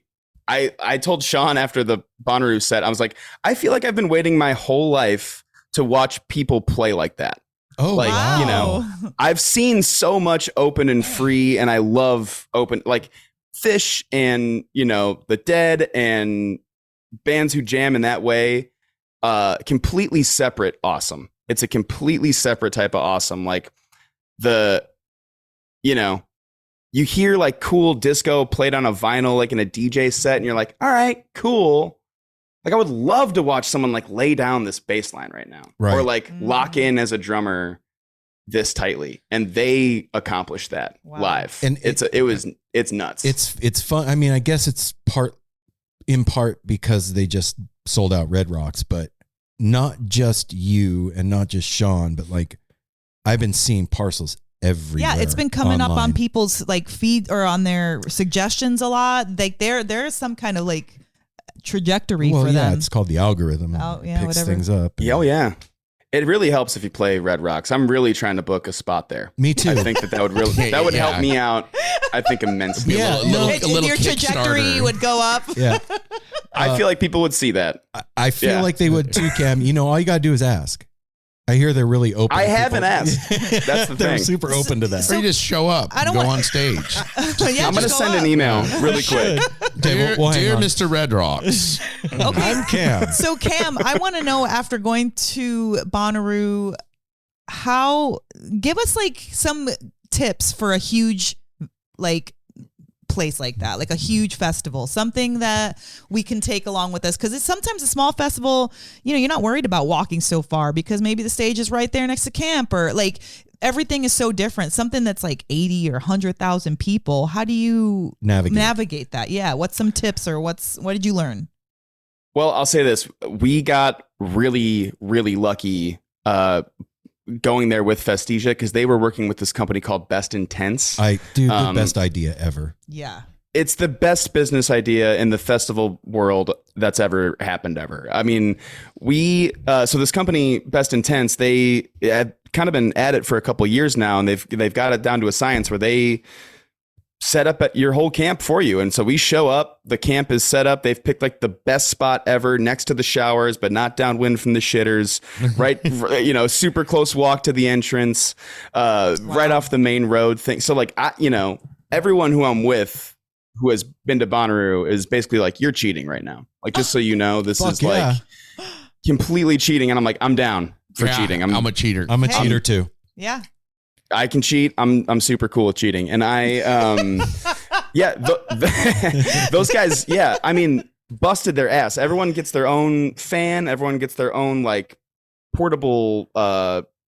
told Sean after the Bonaroo set, I was like, I feel like I've been waiting my whole life to watch people play like that. Oh, like, wow. You know, I've seen so much open and free, and I love open, like Fish and, you know, The Dead and bands who jam in that way, completely separate awesome. It's a completely separate type of awesome. Like you know, you hear like cool disco played on a vinyl, like in a DJ set, and you're like, all right, cool. Like I would love to watch someone like lay down this bass line right now, or like lock in as a drummer this tightly, and they accomplished that live. And it's nuts. It's fun. I mean, I guess it's in part because they just sold out Red Rocks, but not just you and not just Sean, but like I've been seeing Parcels everywhere. Yeah, it's been coming online. up on people's like feed or on their suggestions a lot. Like there's some kind of like trajectory for them. It's called the algorithm. It picks things up. Oh yeah. It really helps if you play Red Rocks. I'm really trying to book a spot there. Me too. I think that would really would help me out. I think immensely. Yeah, a little your trajectory would go up. Yeah, I feel like people would see that. I feel like they would too, Cam. You know, all you gotta do is ask. I hear they're really open. I haven't asked. That's the they're thing. super open to that. Or you just show up and go on stage. I'm going to send an email really quick. Dear Mr. Red Rocks. Okay. I'm Cam. So Cam, I want to know, after going to Bonaroo, give us like some tips for a huge like place like that, like a huge festival, something that we can take along with us, because it's sometimes a small festival, you know, you're not worried about walking so far because maybe the stage is right there next to camp, or like everything is so different. Something that's like 80 or 100,000 people, how do you navigate that? Yeah, what's some tips, or what did you learn? Well, I'll say this, we got really lucky going there with Festesia, because they were working with this company called Best Intense. The best idea ever. Yeah. It's the best business idea in the festival world that's ever happened ever. I mean, so this company, Best Intense, they had kind of been at it for a couple of years now, and they've got it down to a science where they set up at your whole camp for you. And so we show up, the camp is set up. They've picked like the best spot ever next to the showers, but not downwind from the shitters, right? You know, super close walk to the entrance, right off the main road thing. So like, everyone who I'm with who has been to Bonaroo is basically like, you're cheating right now. Like, just so you know, this is like completely cheating. And I'm like, I'm down for cheating. I'm a cheater. I'm a cheater too. Yeah. I can cheat. I'm super cool with cheating. And those guys, I mean, busted their ass. Everyone gets their own fan. Everyone gets their own like portable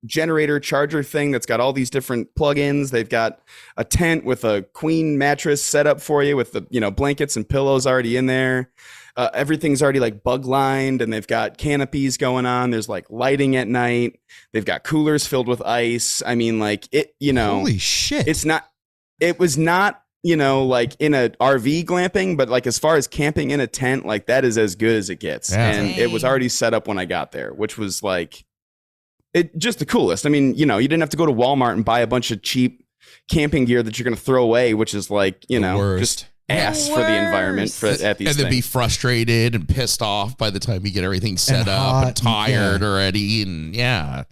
generator charger thing that's got all these different plugins. They've got a tent with a queen mattress set up for you with the, blankets and pillows already in there. Everything's already like bug lined, and they've got canopies going on. There's like lighting at night. They've got coolers filled with ice. I mean, like it, holy shit. It was not, like in a RV glamping, but like as far as camping in a tent, like that is as good as it gets. Yeah. And it was already set up when I got there, which was like, just the coolest. I mean, you didn't have to go to Walmart and buy a bunch of cheap camping gear that you're going to throw away, which is like, just ass for the environment at these and then be things. Frustrated and pissed off by the time you get everything set up and tired already. And cheating.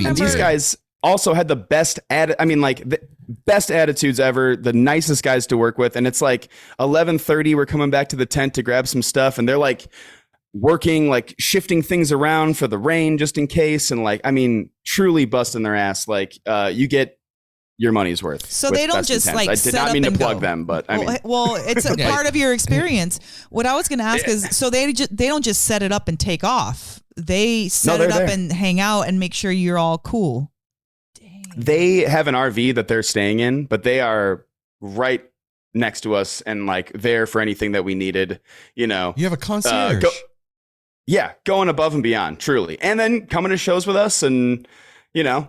And these guys also had the best best attitudes ever, the nicest guys to work with. And it's like 11:30, we're coming back to the tent to grab some stuff, and they're like working, like shifting things around for the rain just in case, and like, I mean, truly busting their ass. Like you get your money's worth. So they don't just like I did not mean to plug them, but I mean, well, it's a part of your experience. What I was going to ask is, so they don't just set it up and take off. They set it up and hang out and make sure you're all cool. Dang. They have an RV that they're staying in, but they are right next to us and like there for anything that we needed. You have a concierge. Going above and beyond, truly, and then coming to shows with us, and I'm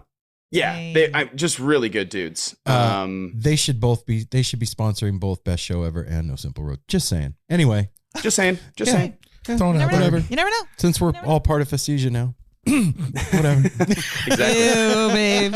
just really good dudes. They should be sponsoring both Best Show Ever and No Simple Road. Just saying. Anyway. Just saying. Yeah, whatever. You never know. Since we're all part of Festesia now. Whatever. Exactly. Ew, babe.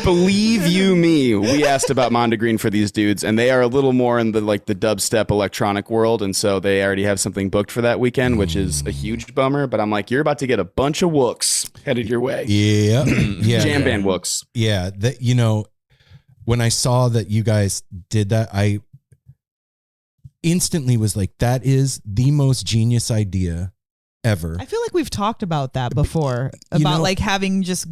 Believe you me, we asked about Mondegreen for these dudes, and they are a little more in the dubstep electronic world, and so they already have something booked for that weekend, which is a huge bummer. But I'm like, you're about to get a bunch of wooks headed your way. Yeah. Jam band wooks. Yeah. when I saw that you guys did that, I instantly was like, that is the most genius idea ever. I feel like we've talked about that before, about like having just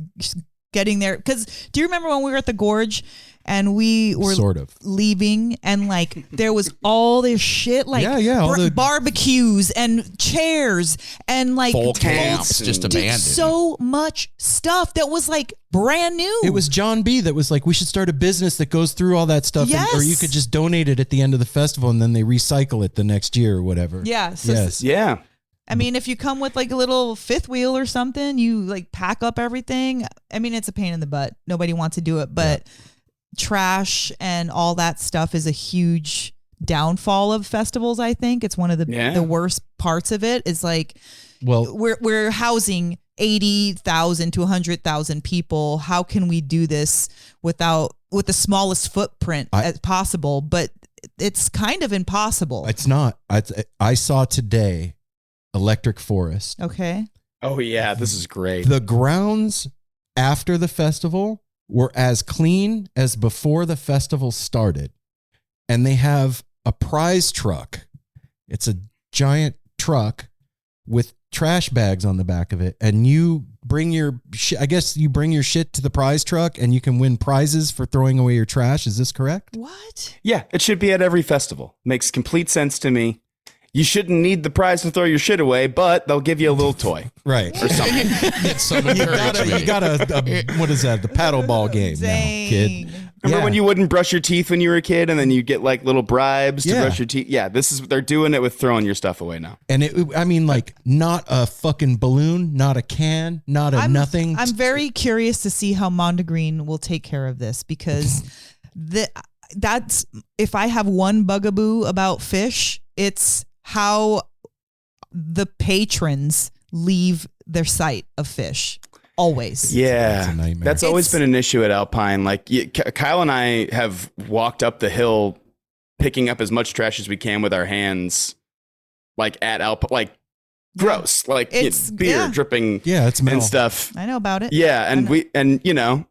getting there. Because do you remember when we were at the Gorge and we were sort of leaving and like there was all this shit, like all the barbecues and chairs and like full camps just abandoned. So much stuff that was like brand new. It was John B. that was like, we should start a business that goes through all that stuff. Yes. Or you could just donate it at the end of the festival and then they recycle it the next year or whatever. Yeah. So yes. Yeah. I mean, if you come with like a little fifth wheel or something, you like pack up everything. I mean, it's a pain in the butt. Nobody wants to do it, but trash and all that stuff is a huge downfall of festivals. I think it's one of the worst parts of it is like, well, we're housing 80,000 to 100,000 people. How can we do this with the smallest footprint as possible? But it's kind of impossible. It's not. I saw today Electric Forest. Okay. Oh yeah, this is great. The grounds after the festival were as clean as before the festival started. And they have a prize truck. It's a giant truck with trash bags on the back of it. And you bring your I guess you bring your shit to the prize truck and you can win prizes for throwing away your trash. Is this correct? What? Yeah, it should be at every festival. Makes complete sense to me. You shouldn't need the prize to throw your shit away, but they'll give you a little toy. Right. Or something. Get some You encouragement. got a what is that? The paddle ball game now, kid. Remember when you wouldn't brush your teeth when you were a kid and then you get like little bribes to brush your teeth? Yeah, they're doing it with throwing your stuff away now. And I mean, like, not a fucking balloon, not a can, not a nothing. I'm very curious to see how Mondegreen will take care of this because that's if I have one bugaboo about fish, it's how the patrons leave their sight of fish. Always. Yeah. It's a nightmare. That's always been an issue at Alpine. Like Kyle and I have walked up the hill picking up as much trash as we can with our hands, like at Alpine, like gross, like It's beer dripping it's and stuff. I know about it. Yeah. And you know,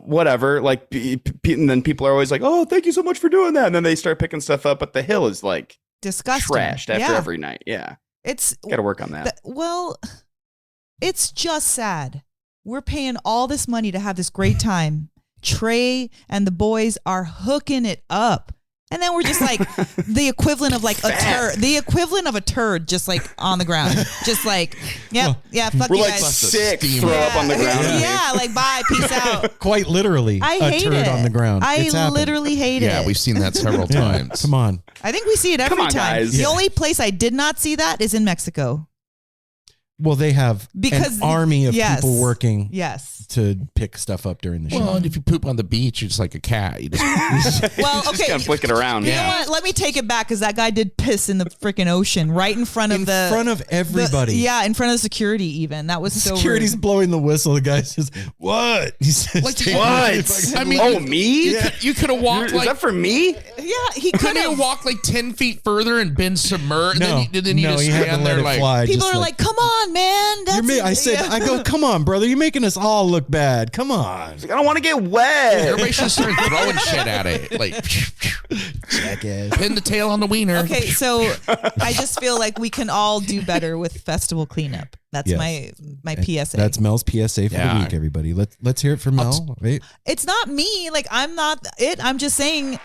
whatever, like, and then people are always like, oh, thank you so much for doing that. And then they start picking stuff up, but the hill is like disgusting. Trashed after every night. Yeah. It's got to work on that. Well, it's just sad. We're paying all this money to have this great time. Trey and the boys are hooking it up. And then we're just like the equivalent of like a turd. The equivalent of a turd just like on the ground. Just like, fuck we're you like guys. sick, throw up on the ground. Yeah, like bye, peace out. Quite literally, I a hate turd it. on the ground. I It's happened. literally hate it. Yeah, we've seen that several times. Come on. I think we see it every Come on, time. guys. The only place I did not see that is in Mexico. Well, they have Because an army of yes. people working Yes. to pick stuff up during the show. Well, and if you poop on the beach, you're just like a cat. You just Well, Just okay. kind of flick it around. You know what? Let me take it back because that guy did piss in the freaking ocean right in front of in front of everybody. in front of the security even. That was so Security's rude. blowing the whistle. The guy says, "What?" He says, Like, "Take what? it." I mean, Oh, me? you could have walked Is like that for me? Yeah, he couldn't could you have walked like 10 feet further and been submerged? No, and then you just he had to stand let there it like fly. People just are like, "Come on, man!" That's I said, yeah. I go, come on, brother. You're making us all look bad. Come on. Like, I don't want to get wet. everybody should start throwing shit at it. Like Jackass. pin the tail on the wiener. Okay, so I just feel like we can all do better with festival cleanup. That's Yes. my PSA. That's Mel's PSA for Yeah. the week, everybody. Let's hear it from Mel. Wait. It's not me. Like I'm not it. I'm just saying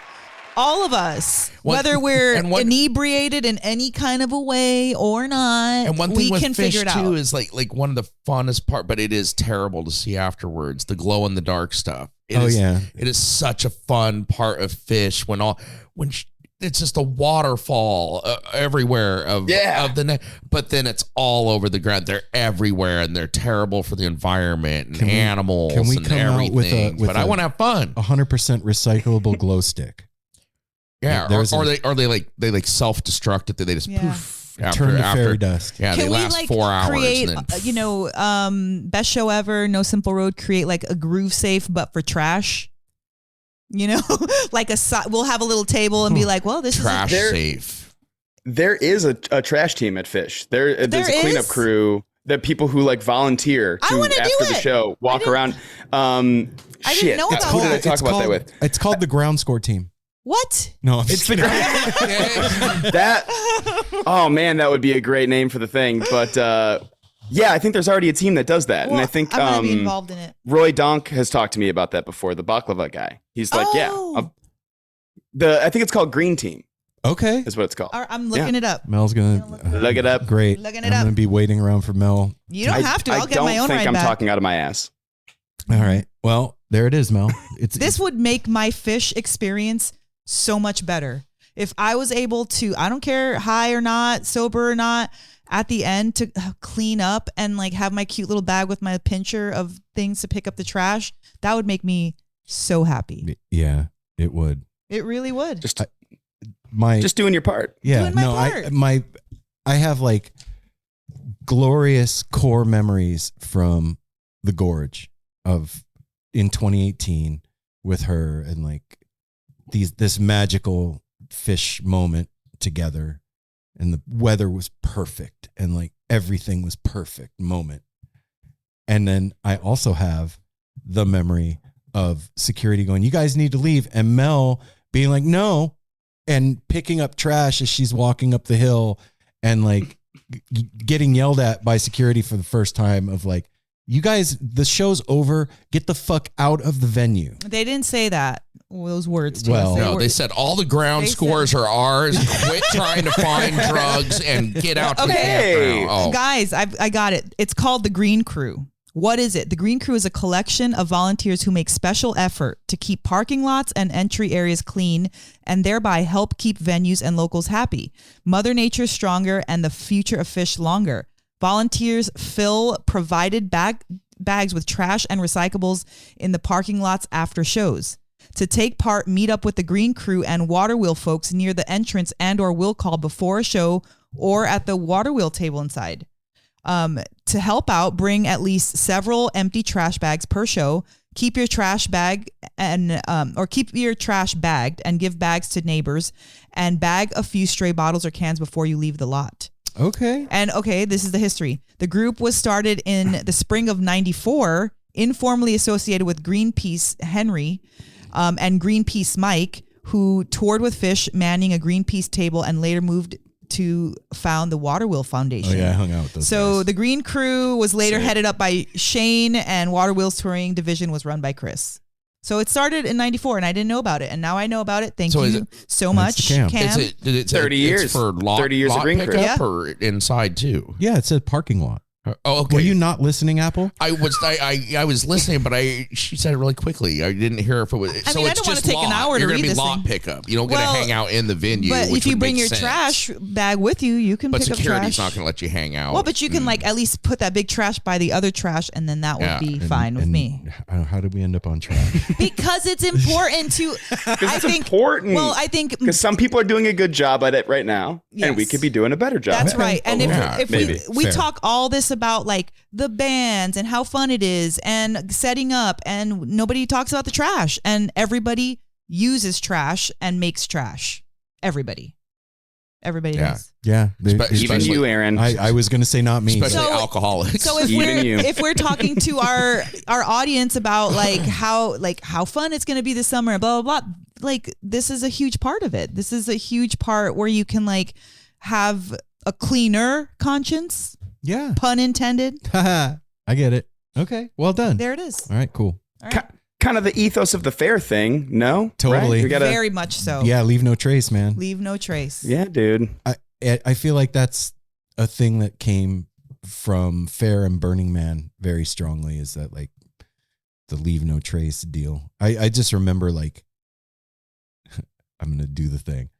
all of us, What- whether we're and what- inebriated in any kind of a way or not, And one thing we with can fish figure it too out. is like one of the funnest part, but it is terrible to see afterwards. The glow in the dark stuff. It is such a fun part of fish when it's just a waterfall everywhere of the net, but then it's all over the ground. They're everywhere and they're terrible for the environment and animals can we and come out everything. with but I want to have fun. 100% recyclable glow stick. Yeah, There's or they like self-destruct it. They just Yeah. poof after Turn to fairy dust. Yeah, Can they we last like 4 hours. create, and then, best show ever, No Simple Road, create like a groove safe, but for trash. You know, like we'll have a little table and be like, well, this trash is There- safe. There is a trash team at Fish. There's a cleanup is? crew. the people who like volunteer I to wanna do after the it. show walk around. I didn't know about who did I that. talk about that with? It's called the ground score team. What? No, I'm It's just the kidding. that. Oh man, that would be a great name for the thing. But yeah, I think there's already a team that does that, and I think I'm gonna be involved in it. Roy Donk has taled to me about that before. The baklava guy. He's like, Oh. I think it's called Green Team. Okay. Is what it's called. All right, I'm looking it up. Mel's gonna Look it up. Great. Looking it I'm up. gonna be waiting around for Mel. You don't have to. I'll get my own I don't think ride I'm back. talking out of my ass. All right. Well, there it is, Mel. It's This would make my fish experience so much better. If I was able to, I don't care high or not, sober or not, at the end to clean up and like have my cute little bag with my pincher of things to pick up the trash, that would make me so happy. Yeah, it would. It really would. Just doing your part. Yeah, Doing my no, part. I have like glorious core memories from the gorge of in 2018 with her and like this magical fish moment together, and the weather was perfect and like everything was perfect moment. And then I also have the memory of security going, "You guys need to leave," and Mel being like, "No," and picking up trash as she's walking up the hill and like getting yelled at by security for the first time of like, "You guys, the show's over. Get the fuck out of the venue." They didn't say that. Those words to Well, us. No, were- they said all the ground They scores are ours. Quit trying to find drugs and get out to the Okay. campground. Oh. Guys, I got it. It's called the Green Crew. What is it? The Green Crew is a collection of volunteers who make special effort to keep parking lots and entry areas clean and thereby help keep venues and locals happy. Mother Nature stronger and the future of fish longer. Volunteers fill provided bags with trash and recyclables in the parking lots after shows. To take part, meet up with the Green Crew and water wheel folks near the entrance and or will call before a show or at the water wheel table inside. To help out, bring at least several empty trash bags per show. Keep your trash bag and keep your trash bagged and give bags to neighbors and bag a few stray bottles or cans before you leave the lot. Okay. And okay, this is the history. The group was started in the spring of '94, informally associated with Greenpeace Henry and Greenpeace Mike, who toured with fish, manning a Greenpeace table, and later moved to found the Waterwheel Foundation. Oh yeah, I hung out with those So guys. the Green Crew was later headed up by Shane, and Waterwheels Touring Division was run by Chris. So it started in '94, and I didn't know about it, and now I know about it. Thank So is you it- so That's much, the Cam. Cam. Did it say 30 it's years. for lot, 30 years of lot Green Crew. pickup Yeah. or inside too? Yeah, it said parking lot. Oh, okay. Were you not listening, Apple? I was listening, but she said it really quickly. I didn't hear if it was. I so mean, I it's don't wanna just take an lot. hour to You're read gonna be this lot thing. pickup. You don't get Well, to hang out in the venue. But which if you would bring make your sense. trash bag with you, you can But pick up security's trash. not going to let you hang out. Well, but you can like at least put that big trash by the other trash, and then that would Yeah. be fine with me. How did we end up on trash? Because it's important to. I think. important. Well, I think Because some people are doing a good job at it right now, and we Yes. could be doing a better job. That's right. And Yeah, if maybe. we Fair. talk all this about like the bands and how fun it is and setting up, and nobody talks about the trash, and everybody uses trash and makes trash. Everybody Yeah. does. Yeah, Even Especially- you, Aaron. I was going to say not me. especially So- alcoholics. So if Even you. we're talking to our audience about how fun it's going to be this summer and blah blah blah, like this is a huge part of it. This is a huge part where you can like have a cleaner conscience, Yeah. pun intended. I get it. Okay. Well done. There it is. All right, cool. All right. Kind of the ethos of the fair thing, no? Totally. Right? We gotta, Very much so. Yeah, leave no trace, man. Leave no trace. yeah, dude. I feel like that's a thing that came from Fair and Burning Man very strongly, is that like the leave no trace deal. I just remember like I'm gonna do the thing.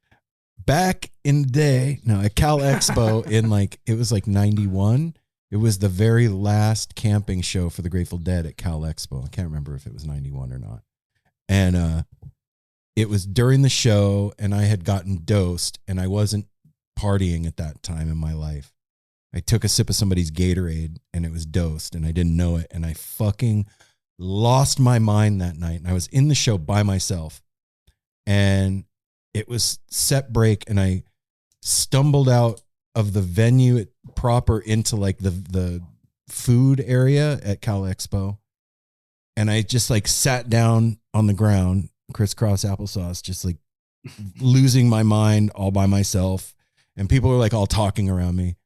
Back in the day, no, at Cal Expo in like it was like 91. It was the very last camping show for the Grateful Dead at Cal Expo. I can't remember if it was 91 or not. And it was during the show, and I had gotten dosed, and I wasn't partying at that time in my life. I took a sip of somebody's Gatorade, and it was dosed, and I didn't know it, and I fucking lost my mind that night. And I was in the show by myself, and it was set break, and I stumbled out of the venue proper into like the food area at Cal Expo. And I just like sat down on the ground, crisscross applesauce, just like losing my mind all by myself. And people were like all talking around me.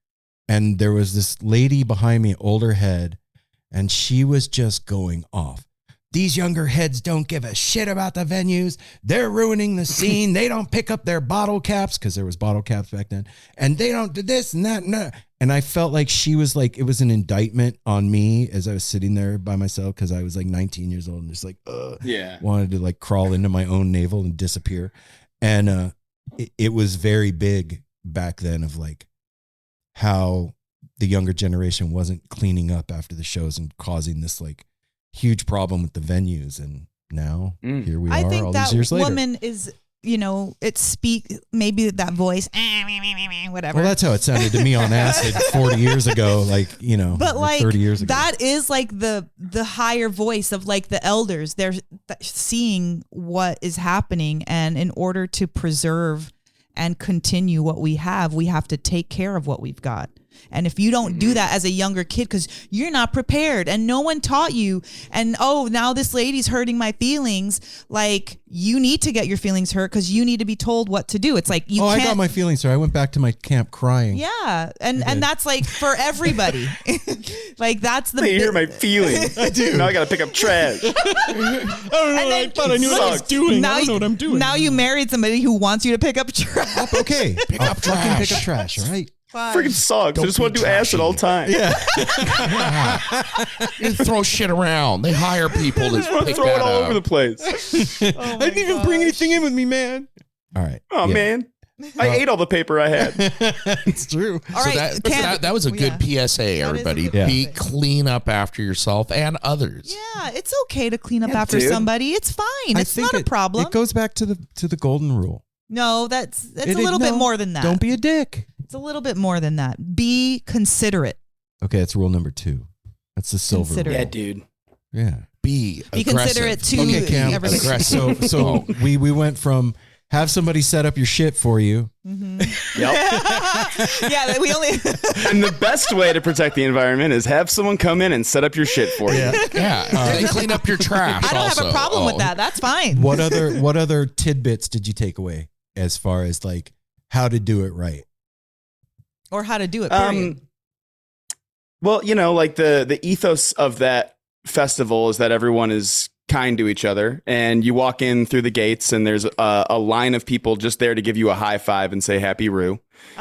And there was this lady behind me, older head, and she was just going off. These younger heads don't give a shit about the venues. They're ruining the scene. They don't pick up their bottle caps, because there was bottle caps back then. And they don't do this and that. No. And I felt like she was like, it was an indictment on me as I was sitting there by myself, because I was like 19 years old and just like, wanted to like crawl into my own navel and disappear. And it was very big back then of like how the younger generation wasn't cleaning up after the shows and causing this like huge problem with the venues. And now here we are all these years later. Woman is, you know, maybe that voice, whatever. Well, that's how it sounded to me on acid 40 years ago, like, you know, but like 30 years ago. That is like the higher voice of like the elders. They're seeing what is happening, and in order to preserve and continue what we have to take care of what we've got. And if you don't do that as a younger kid, because you're not prepared and no one taught you, and now this lady's hurting my feelings, like you need to get your feelings hurt because you need to be told what to do. It's like you can't. I got my feelings hurt. I went back to my camp crying. Yeah, and that's like for everybody. Like that's the. You hear my feelings. I do. Now I got to pick up trash. I don't know. I thought I knew what I was doing. I don't know what I'm doing. Now you married somebody who wants you to pick up trash. Okay, pick up trash. All right. Freaking sucks. I just want to do acid all the time. Yeah. You throw shit around. They hire people to pick throw that it all up. over the place. I didn't even bring anything in with me, man. All right. Oh, man. I ate all the paper I had. It's true. All right. That was a good PSA, everybody. Be clean up after yourself and others. Yeah, it's okay to clean up after somebody. It's fine. It's not a problem. It goes back to the golden rule. No, that's a little bit more than that. Don't be a dick. It's a little bit more than that. Be considerate. Okay, that's rule number 2. That's the silver rule. Yeah, dude. Yeah. Be considerate to okay, Cam. everybody. So we went from have somebody set up your shit for you. Mm-hmm. Yep. Yeah, we only. And the best way to protect the environment is have someone come in and set up your shit for you. Yeah. They clean up your trash. I don't also. have a problem with that. That's fine. What other tidbits did you take away as far as like how to do it right? Or how to do it, period. Well, you know, like the ethos of that festival is that everyone is kind to each other, and you walk in through the gates and there's a line of people just there to give you a high five and say happy Roo,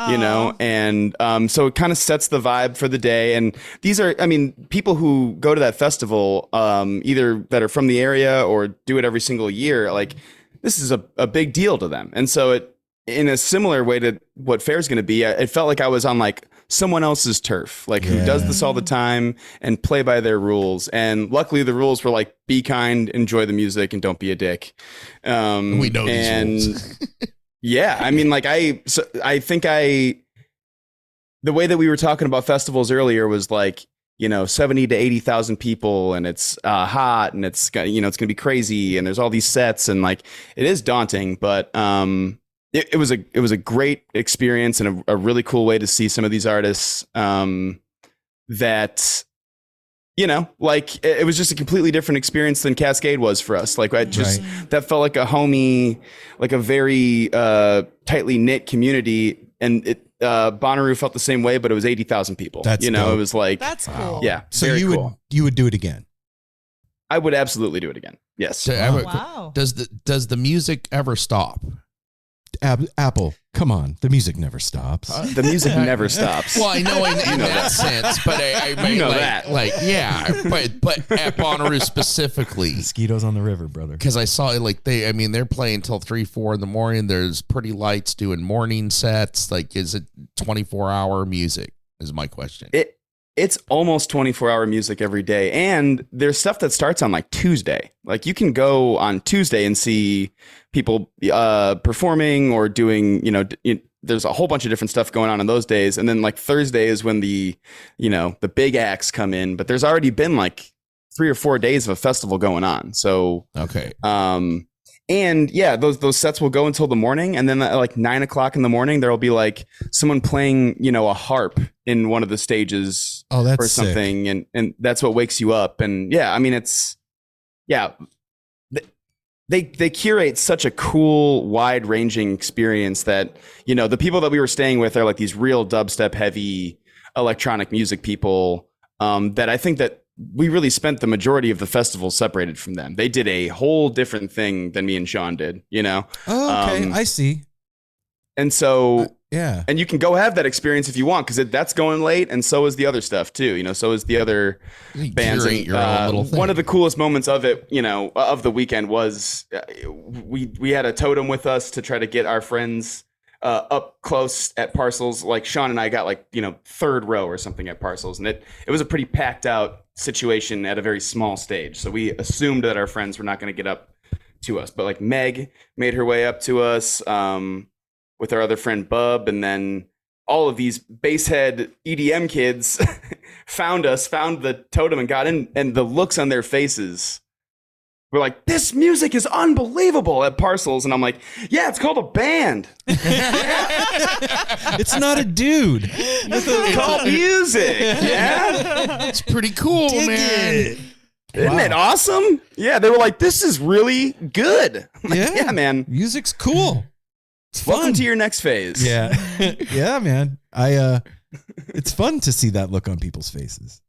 you know, and so it kind of sets the vibe for the day. And these are, I mean, people who go to that festival, either that are from the area or do it every single year, like this is a big deal to them. And so it, in a similar way to what Fair's going to be, it felt like I was on like someone else's turf, like who does this all the time and play by their rules. And luckily the rules were like, be kind, enjoy the music, and don't be a dick. We know these rules. Yeah, I mean, like I think the way that we were talking about festivals earlier was like, you know, 70 to 80,000 people, and it's hot, and it's, you know, it's going to be crazy, and there's all these sets, and like it is daunting, but it was a great experience and a really cool way to see some of these artists that, you know, like it was just a completely different experience than Cascade was for us. Like that felt like a homey, like a very tightly knit community, and Bonaroo felt the same way, but it was 80,000 people. That's dope. It was like, that's cool. Yeah. So you would do it again? I would absolutely do it again. Yes. So, wow. Does the music ever stop? Apple, come on. The music never stops. The music never stops. Well, I know in that sense, but I mean, know like, that. like, yeah, but at Bonaroo specifically, Mosquitoes on the river, brother. because I saw like they're playing till 3-4 in the morning. There's Pretty Lights doing morning sets. Like, is it 24-hour music? Is my question. It's almost 24-hour music every day. And there's stuff that starts on like Tuesday. Like you can go on Tuesday and see people performing or doing, you know, there's a whole bunch of different stuff going on those days. And then like Thursday is when the big acts come in. But there's already been like 3 or 4 days of a festival going on. So, Okay. And yeah, those sets will go until the morning, and then at like 9 o'clock in the morning, there will be like someone playing, a harp in one of the stages that's or something, and that's what wakes you up. And yeah, I mean, they curate such a cool, wide ranging experience that the people that we were staying with are like these real dubstep heavy electronic music people that I think that we really spent the majority of the festival separated from them. They did a whole different thing than me and Sean did, Oh, okay. I see. And so, yeah. And you can go have that experience if you want, because that's going late, and so is the other stuff too. So is the other bands. And, your own little thing. One of the coolest moments of it, of the weekend was we had a totem with us to try to get our friends up close at Parcels. Like Sean and I got like third row or something at Parcels, and it was a pretty packed out situation at a very small stage. So we assumed that our friends were not going to get up to us, but like Meg made her way up to us with our other friend Bub, and then all of these basshead EDM kids found the totem and got in, and the looks on their faces were like, this music is unbelievable at Parcels. And I'm like, yeah, it's called a band. It's not a dude. It's called music. Yeah. It's pretty cool, man. Isn't it awesome? Yeah, they were like, this is really good. I'm like, yeah, man. Music's cool. It's fun. Welcome to your next phase. Yeah. Yeah, man. It's fun to see that look on people's faces.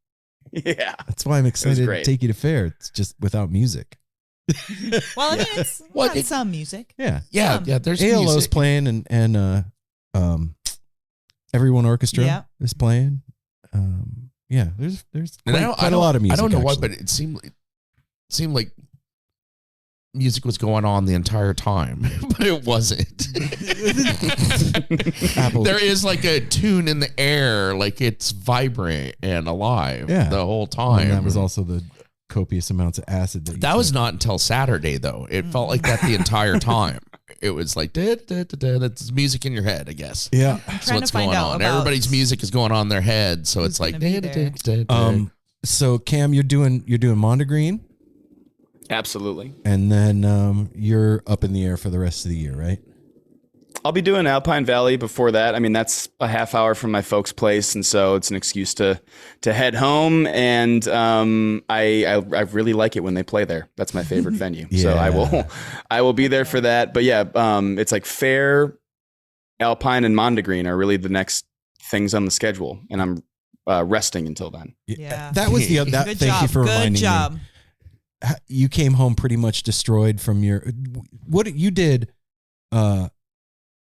Yeah. That's why I'm excited to take you to fair. It's just without music. Well, I mean, it's got some music. Yeah. There's ALO's music. playing and Everyone Orchestra is playing. There's quite a lot of music. I don't know actually. why, but it seemed like music was going on the entire time, but it wasn't. There is like a tune in the air, like it's vibrant and alive the whole time. And that was also the copious amounts of acid that was not until Saturday though. It felt like that the entire time. It was like that's music in your head, I guess. Yeah, that's what's going on. Everybody's music is going on in their head, so it's like So Cam, you're doing Mondegreen? Absolutely. And then you're up in the air for the rest of the year, right? I'll be doing Alpine Valley before that. I mean, that's a half hour from my folks' place, and so it's an excuse to head home. And I really like it when they play there. That's my favorite venue. Yeah. So I will be there for that. But yeah, it's like Fair, Alpine, and Mondegreen are really the next things on the schedule, and I'm resting until then. Yeah, that was the that. Thank you for reminding me. Good job. You came home pretty much destroyed from what you did.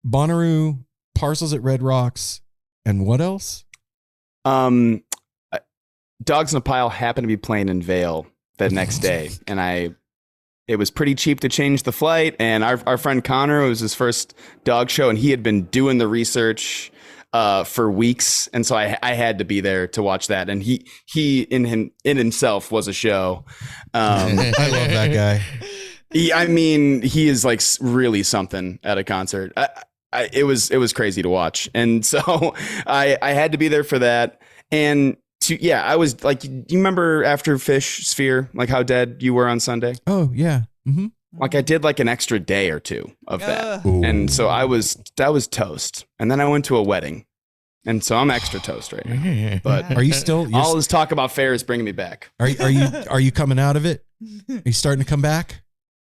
Bonaroo, Parcels at Red Rocks, and what else? Dogs in a Pile happened to be playing in Vail the next day, and it was pretty cheap to change the flight. And our friend Connor, it was his first dog show, and he had been doing the research for weeks, and so I had to be there to watch that. And he in himself was a show. I love that guy. He is like really something at a concert. It was crazy to watch, and so I had to be there for that. And I was like, do you remember after Fish Sphere, like how dead you were on Sunday? Oh yeah. Mm-hmm. Like I did like an extra day or two of that, and so that was toast. And then I went to a wedding, and so I'm extra toast right now. But are you still? All this talk about fair is bringing me back. Are you coming out of it? Are you starting to come back?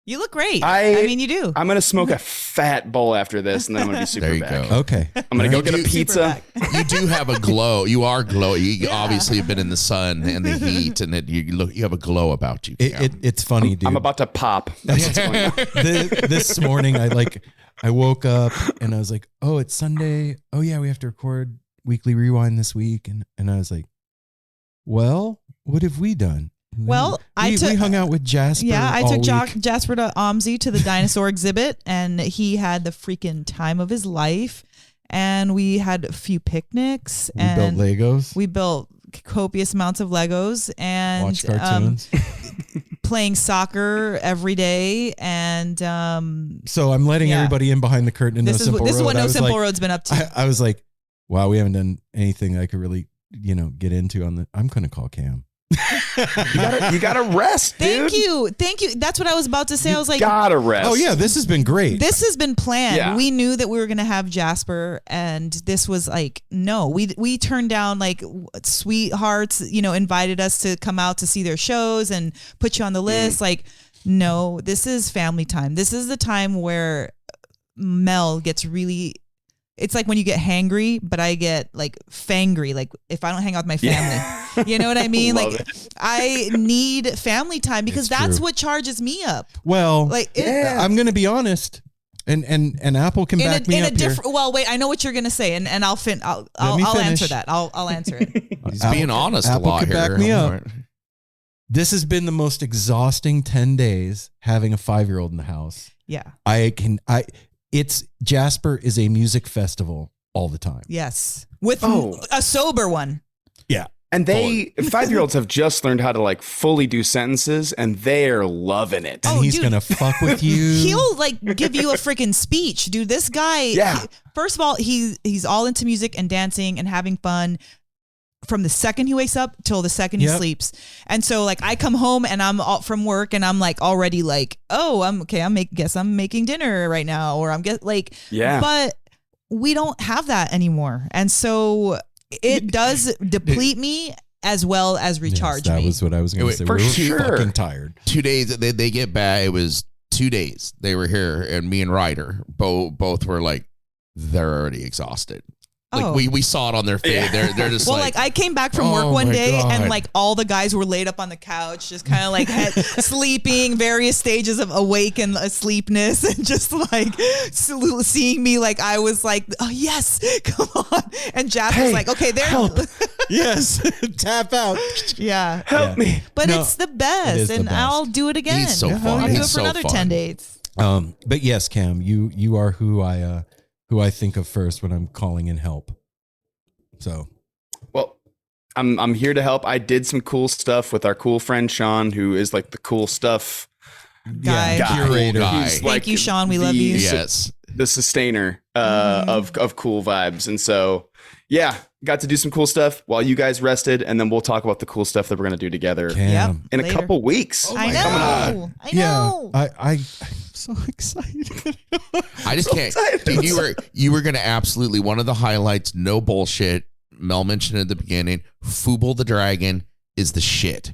You look great. I mean, you do. I'm going to smoke a fat bowl after this, and then I'm going to be super there you back. Go. Okay. I'm going to go get a pizza. You do have a glow. You are glow. You obviously have been in the sun and the heat, and you have a glow about you. It's funny, dude. I'm about to pop. That's what's going on. This morning, I woke up and I was like, oh, it's Sunday. Oh yeah, we have to record Weekly Rewind this week. And I was like, well, what have we done? Well, we hung out with Jasper. Yeah, I all took week. Jasper to OMSI to the dinosaur exhibit, and he had the freaking time of his life. And we had a few picnics. We built Legos. We built copious amounts of Legos and watched cartoons. Playing soccer every day. And so I'm letting everybody in behind the curtain. In this is what No Simple Road's been up to. I was like, wow, we haven't done anything I could really, get into on the. I'm going to call Cam. You gotta rest, dude. Thank you. That's what I was about to say. I was like, gotta rest. Oh yeah, this has been great. This has been planned. Yeah. We knew that we were gonna have Jasper, and this was like, no, we turned down like Sweethearts, invited us to come out to see their shows and put you on the list. Like, no, this is family time. This is the time where Mel gets really. It's like when you get hangry, but I get like fangry. Like if I don't hang out with my family, you know what I mean? Love like it. I need family time because It's that's true. what charges me up. Well, Like I'm going to be honest, and Apple can back me in a up here. different. Well, wait, I know what you're gonna say, and I'll me I'll answer finish. that. I'll answer it. He's being honest a Apple lot could here. back me up. This has been the most exhausting 10 days having a 5-year-old in the house. Yeah. It's Jasper is a music festival all the time. Yes. With Oh. a sober one. Yeah. And 5-year-olds have just learned how to like fully do sentences, and they're loving it. And Oh, he's dude. going to fuck with you. He'll like give you a freaking speech, dude. This guy. Yeah. First of all, he's all into music and dancing and having fun from the second he wakes up till the second he Yep. sleeps. And so like I come home and I'm all from work and I'm like already like, oh, I'm making dinner right now, or Yeah. But we don't have that anymore. And so it does deplete me as well as recharge That me. was what I was going to Wait, say. for We were sure. fucking tired. 2 days they get back. It was 2 days they were here, and me and Ryder both were like, they're already exhausted. Like Oh. we saw it on their face. Yeah. They're just Well, like, I came back from work Oh one my day God. and like all the guys were laid up on the couch, just kind of like sleeping, various stages of awake and asleepness, and just like seeing me like I was like, oh yes, come on. And Jasper's Hey, like, okay, there. help. Yes. Tap out. Yeah. Help me. But No, it's the it best, is the and best. I'll do it again. He's so I'll fun. do it He's for so another fun. 10 days. But yes, Cam, you are who I think of first when I'm calling in help. So Well, I'm here to help. I did some cool stuff with our cool friend Sean, who is like the cool stuff Guy. curator. Guy. He's Thank you, Sean. We love you. yes. the sustainer of cool vibes. And so, yeah, got to do some cool stuff while you guys rested, and then we'll talk about the cool stuff that we're gonna do together Cam. in a Later. couple weeks. I my know. I know. Yeah, I'm so excited. I just can't. Dude, you were gonna absolutely one of the highlights. No bullshit. Mel mentioned it at the beginning. Fuble the Dragon is the shit.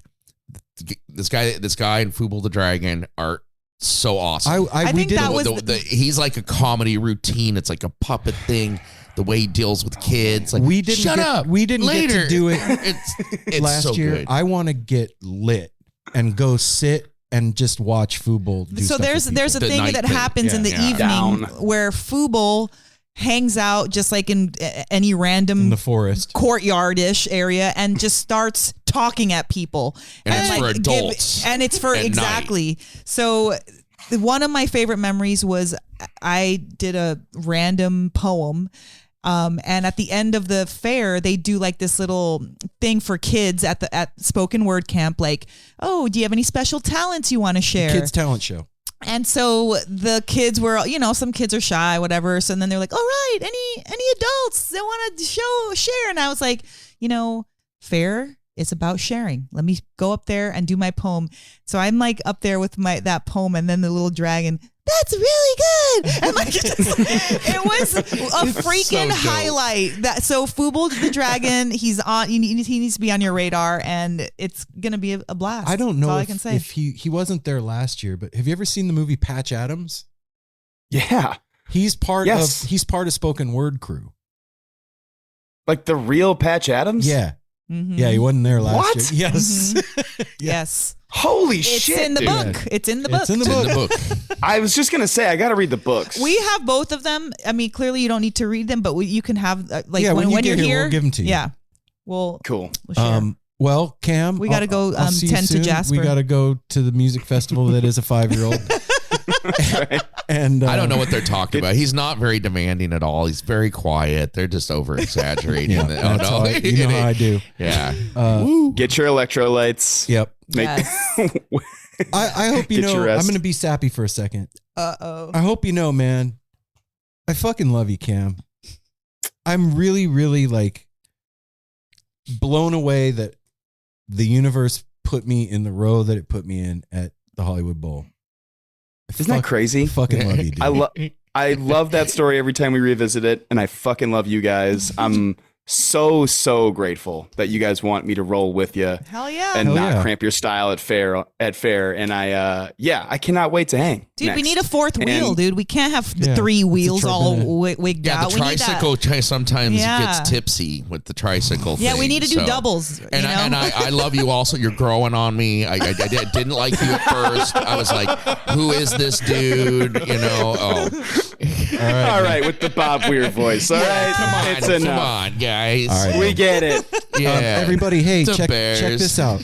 This guy and Fuble the Dragon are so awesome. I think that was he's like a comedy routine. It's like a puppet thing. The way he deals with kids. Like we didn't shut get, up. We didn't Later. get to do it It's last so year. good. I want to get lit and go sit and just watch Fuble do So stuff there's with a The thing night that thing. happens in the Yeah. evening Down. where Fuble hangs out just like in any random in the forest. courtyard-ish area and just starts talking at people. And it's for like, adults and it's for at exactly. So one of my favorite memories was I did a random poem. And at the end of the fair, they do like this little thing for kids at spoken word camp. Like, oh, do you have any special talents you want to share? Kids talent show. And so the kids were, some kids are shy, whatever. So then they're like, all right, any adults that want to share? And I was like, fair is about sharing. Let me go up there and do my poem. So I'm like up there with that poem, and then the little dragon, that's really good. And like it was a freaking so dope. highlight. So Fuble the Dragon, he's on. He needs to be on your radar, and it's gonna be a blast. I don't That's know all I can say. if he wasn't there last year, but have you ever seen the movie Patch Adams? Yeah, He's part Yes. of spoken word crew. like the real Patch Adams. Yeah. Mhm. Yeah, he wasn't there last What? year. Yes. Yes, Holy it's shit! in the dude. book. It's in the book. It's in the It's in book. the book. I was just gonna say I got to read the books. We have both of them. I mean, clearly you don't need to read them, but you can have Yeah, when you when get you're here, here, we'll give them to you. Yeah, we'll Cool. share. Well, Cam, We gotta go, I'll see you tend to soon. Jasper. We got to go to the music festival that is a 5-year-old. And I don't know what they're talking about. He's not very demanding at all. He's very quiet. They're just over exaggerating. Yeah, that's how you know how I do. Yeah. Get your electrolytes. Yep. Yes. I hope you Get your know. rest. I'm going to be sappy for a second. Uh-oh. I hope you know, man. I fucking love you, Cam. I'm really, really like blown away that the universe put me in the row that it put me in at the Hollywood Bowl. Isn't that crazy? I fucking love you, dude. I love that story every time we revisit it, and I fucking love you guys. I'm so grateful that you guys want me to roll with you. Hell yeah. And Hell not yeah. cramp your style at fair. And I cannot wait to hang. Dude, we next. need a fourth wheel, And- dude. We can't have Yeah, 3 wheels it's a all treadmill. wigged Yeah, out. the We need that. tricycle sometimes Yeah. gets tipsy with the tricycle Yeah, we thing, need to do so- doubles. And, you know? and I love you also. You're growing on me. I didn't like you at first. I was like, who is this dude? You know, All right, with the Bob Weir voice. All right, come on, it's come enough. on, guys. All right. We get it. Yeah. Everybody, hey, The check Bears. this out.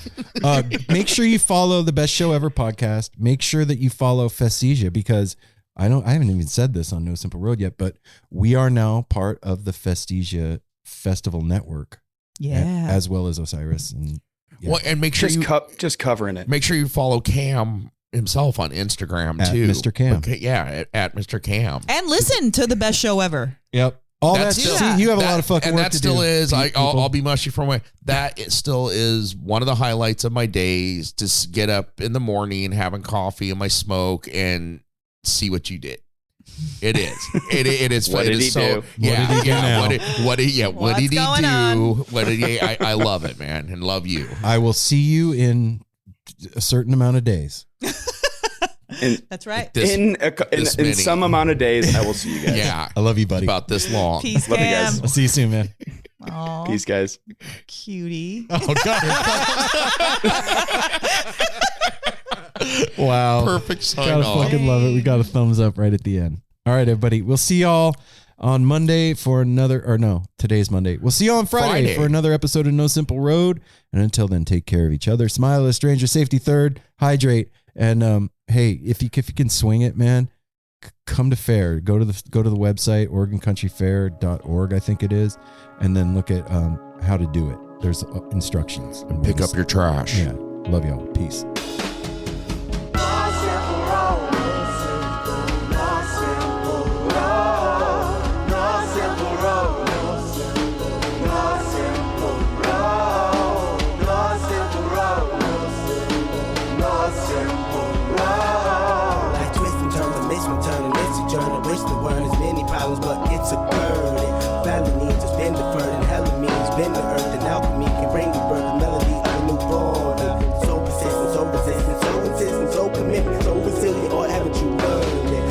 Make sure you follow the Best Show Ever podcast. Make sure that you follow Festesia, because I haven't even said this on No Simple Road yet, but we are now part of the Festesia Festival Network. Yeah. As well as Osiris. And yeah. Well, and make sure Just covering it. make sure you follow Cam himself on Instagram At too. Mr. Cam. Okay, yeah, at Mr. Cam. And listen to the best show ever. Yep. All That's that. still- See, you have a lot of fucking and work that to still do. is. people. I'll be mushy for a way. That it still is one of the highlights of my days. To get up in the morning, having coffee and my smoke, and see what you did. It is. It is. What it did is he so, do? What did he do yeah. now? What did he What's do? going on? What did he? I love it, man, and love you. I will see you in a certain amount of days. That's right. This, In this many. some amount of days, I will see you guys. yeah, I love you, buddy. about this long. Peace, Love you Cam. guys. I'll see you soon, man. Aw, Peace, guys. cutie. Oh, God. Wow. Perfect sign Gotta off. fucking love it. We got a thumbs up right at the end. All right, everybody. We'll see y'all on Monday for another, or no, today's Monday. We'll see you on Friday for another episode of No Simple Road. And until then, take care of each other. Smile as stranger, safety third, hydrate. And hey, if you can swing it, man, come to fair. Go to the website, OregonCountryFair.org, I think it is, and then look at how to do it. There's instructions. And pick up your trash. Yeah. Love y'all. Peace. Like twist and turn, the mission turn, and it's a journey. Wish the word has many problems, but it's a burden. Felony just been deferred, and hell it means been the earth, and alchemy can bring the birth, the melody of a newborn. So persistent, so resistant, so insistent, so commitment, so resilient, or haven't you learned it?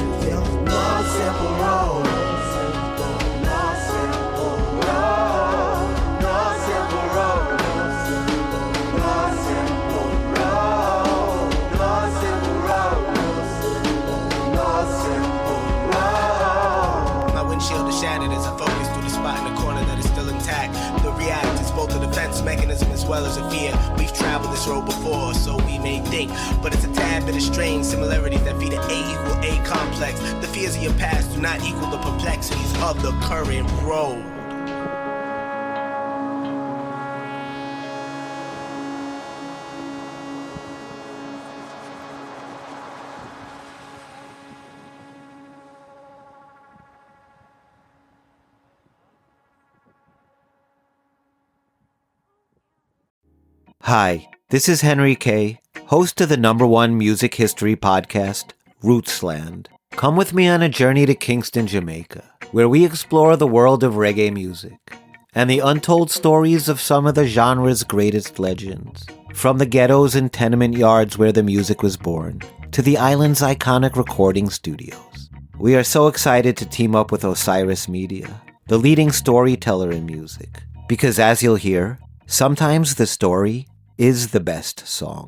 No simple road. No simple road. No simple road. No simple road. No simple road. No simple road. My windshield is shattered as I focus through the spot in the corner that is still intact. The react is both a defense mechanism as well as a fear. We've traveled this road before, so we may think, but it's a tad bit of strange similarities that feed an A equal A complex. The fears of your past do not equal the perplexities of the current road. Hi, this is Henry Kay, host of the #1 music history podcast, Rootsland. Come with me on a journey to Kingston, Jamaica, where we explore the world of reggae music and the untold stories of some of the genre's greatest legends. From the ghettos and tenement yards where the music was born, to the island's iconic recording studios. We are so excited to team up with Osiris Media, the leading storyteller in music, because as you'll hear, sometimes the story is the best song.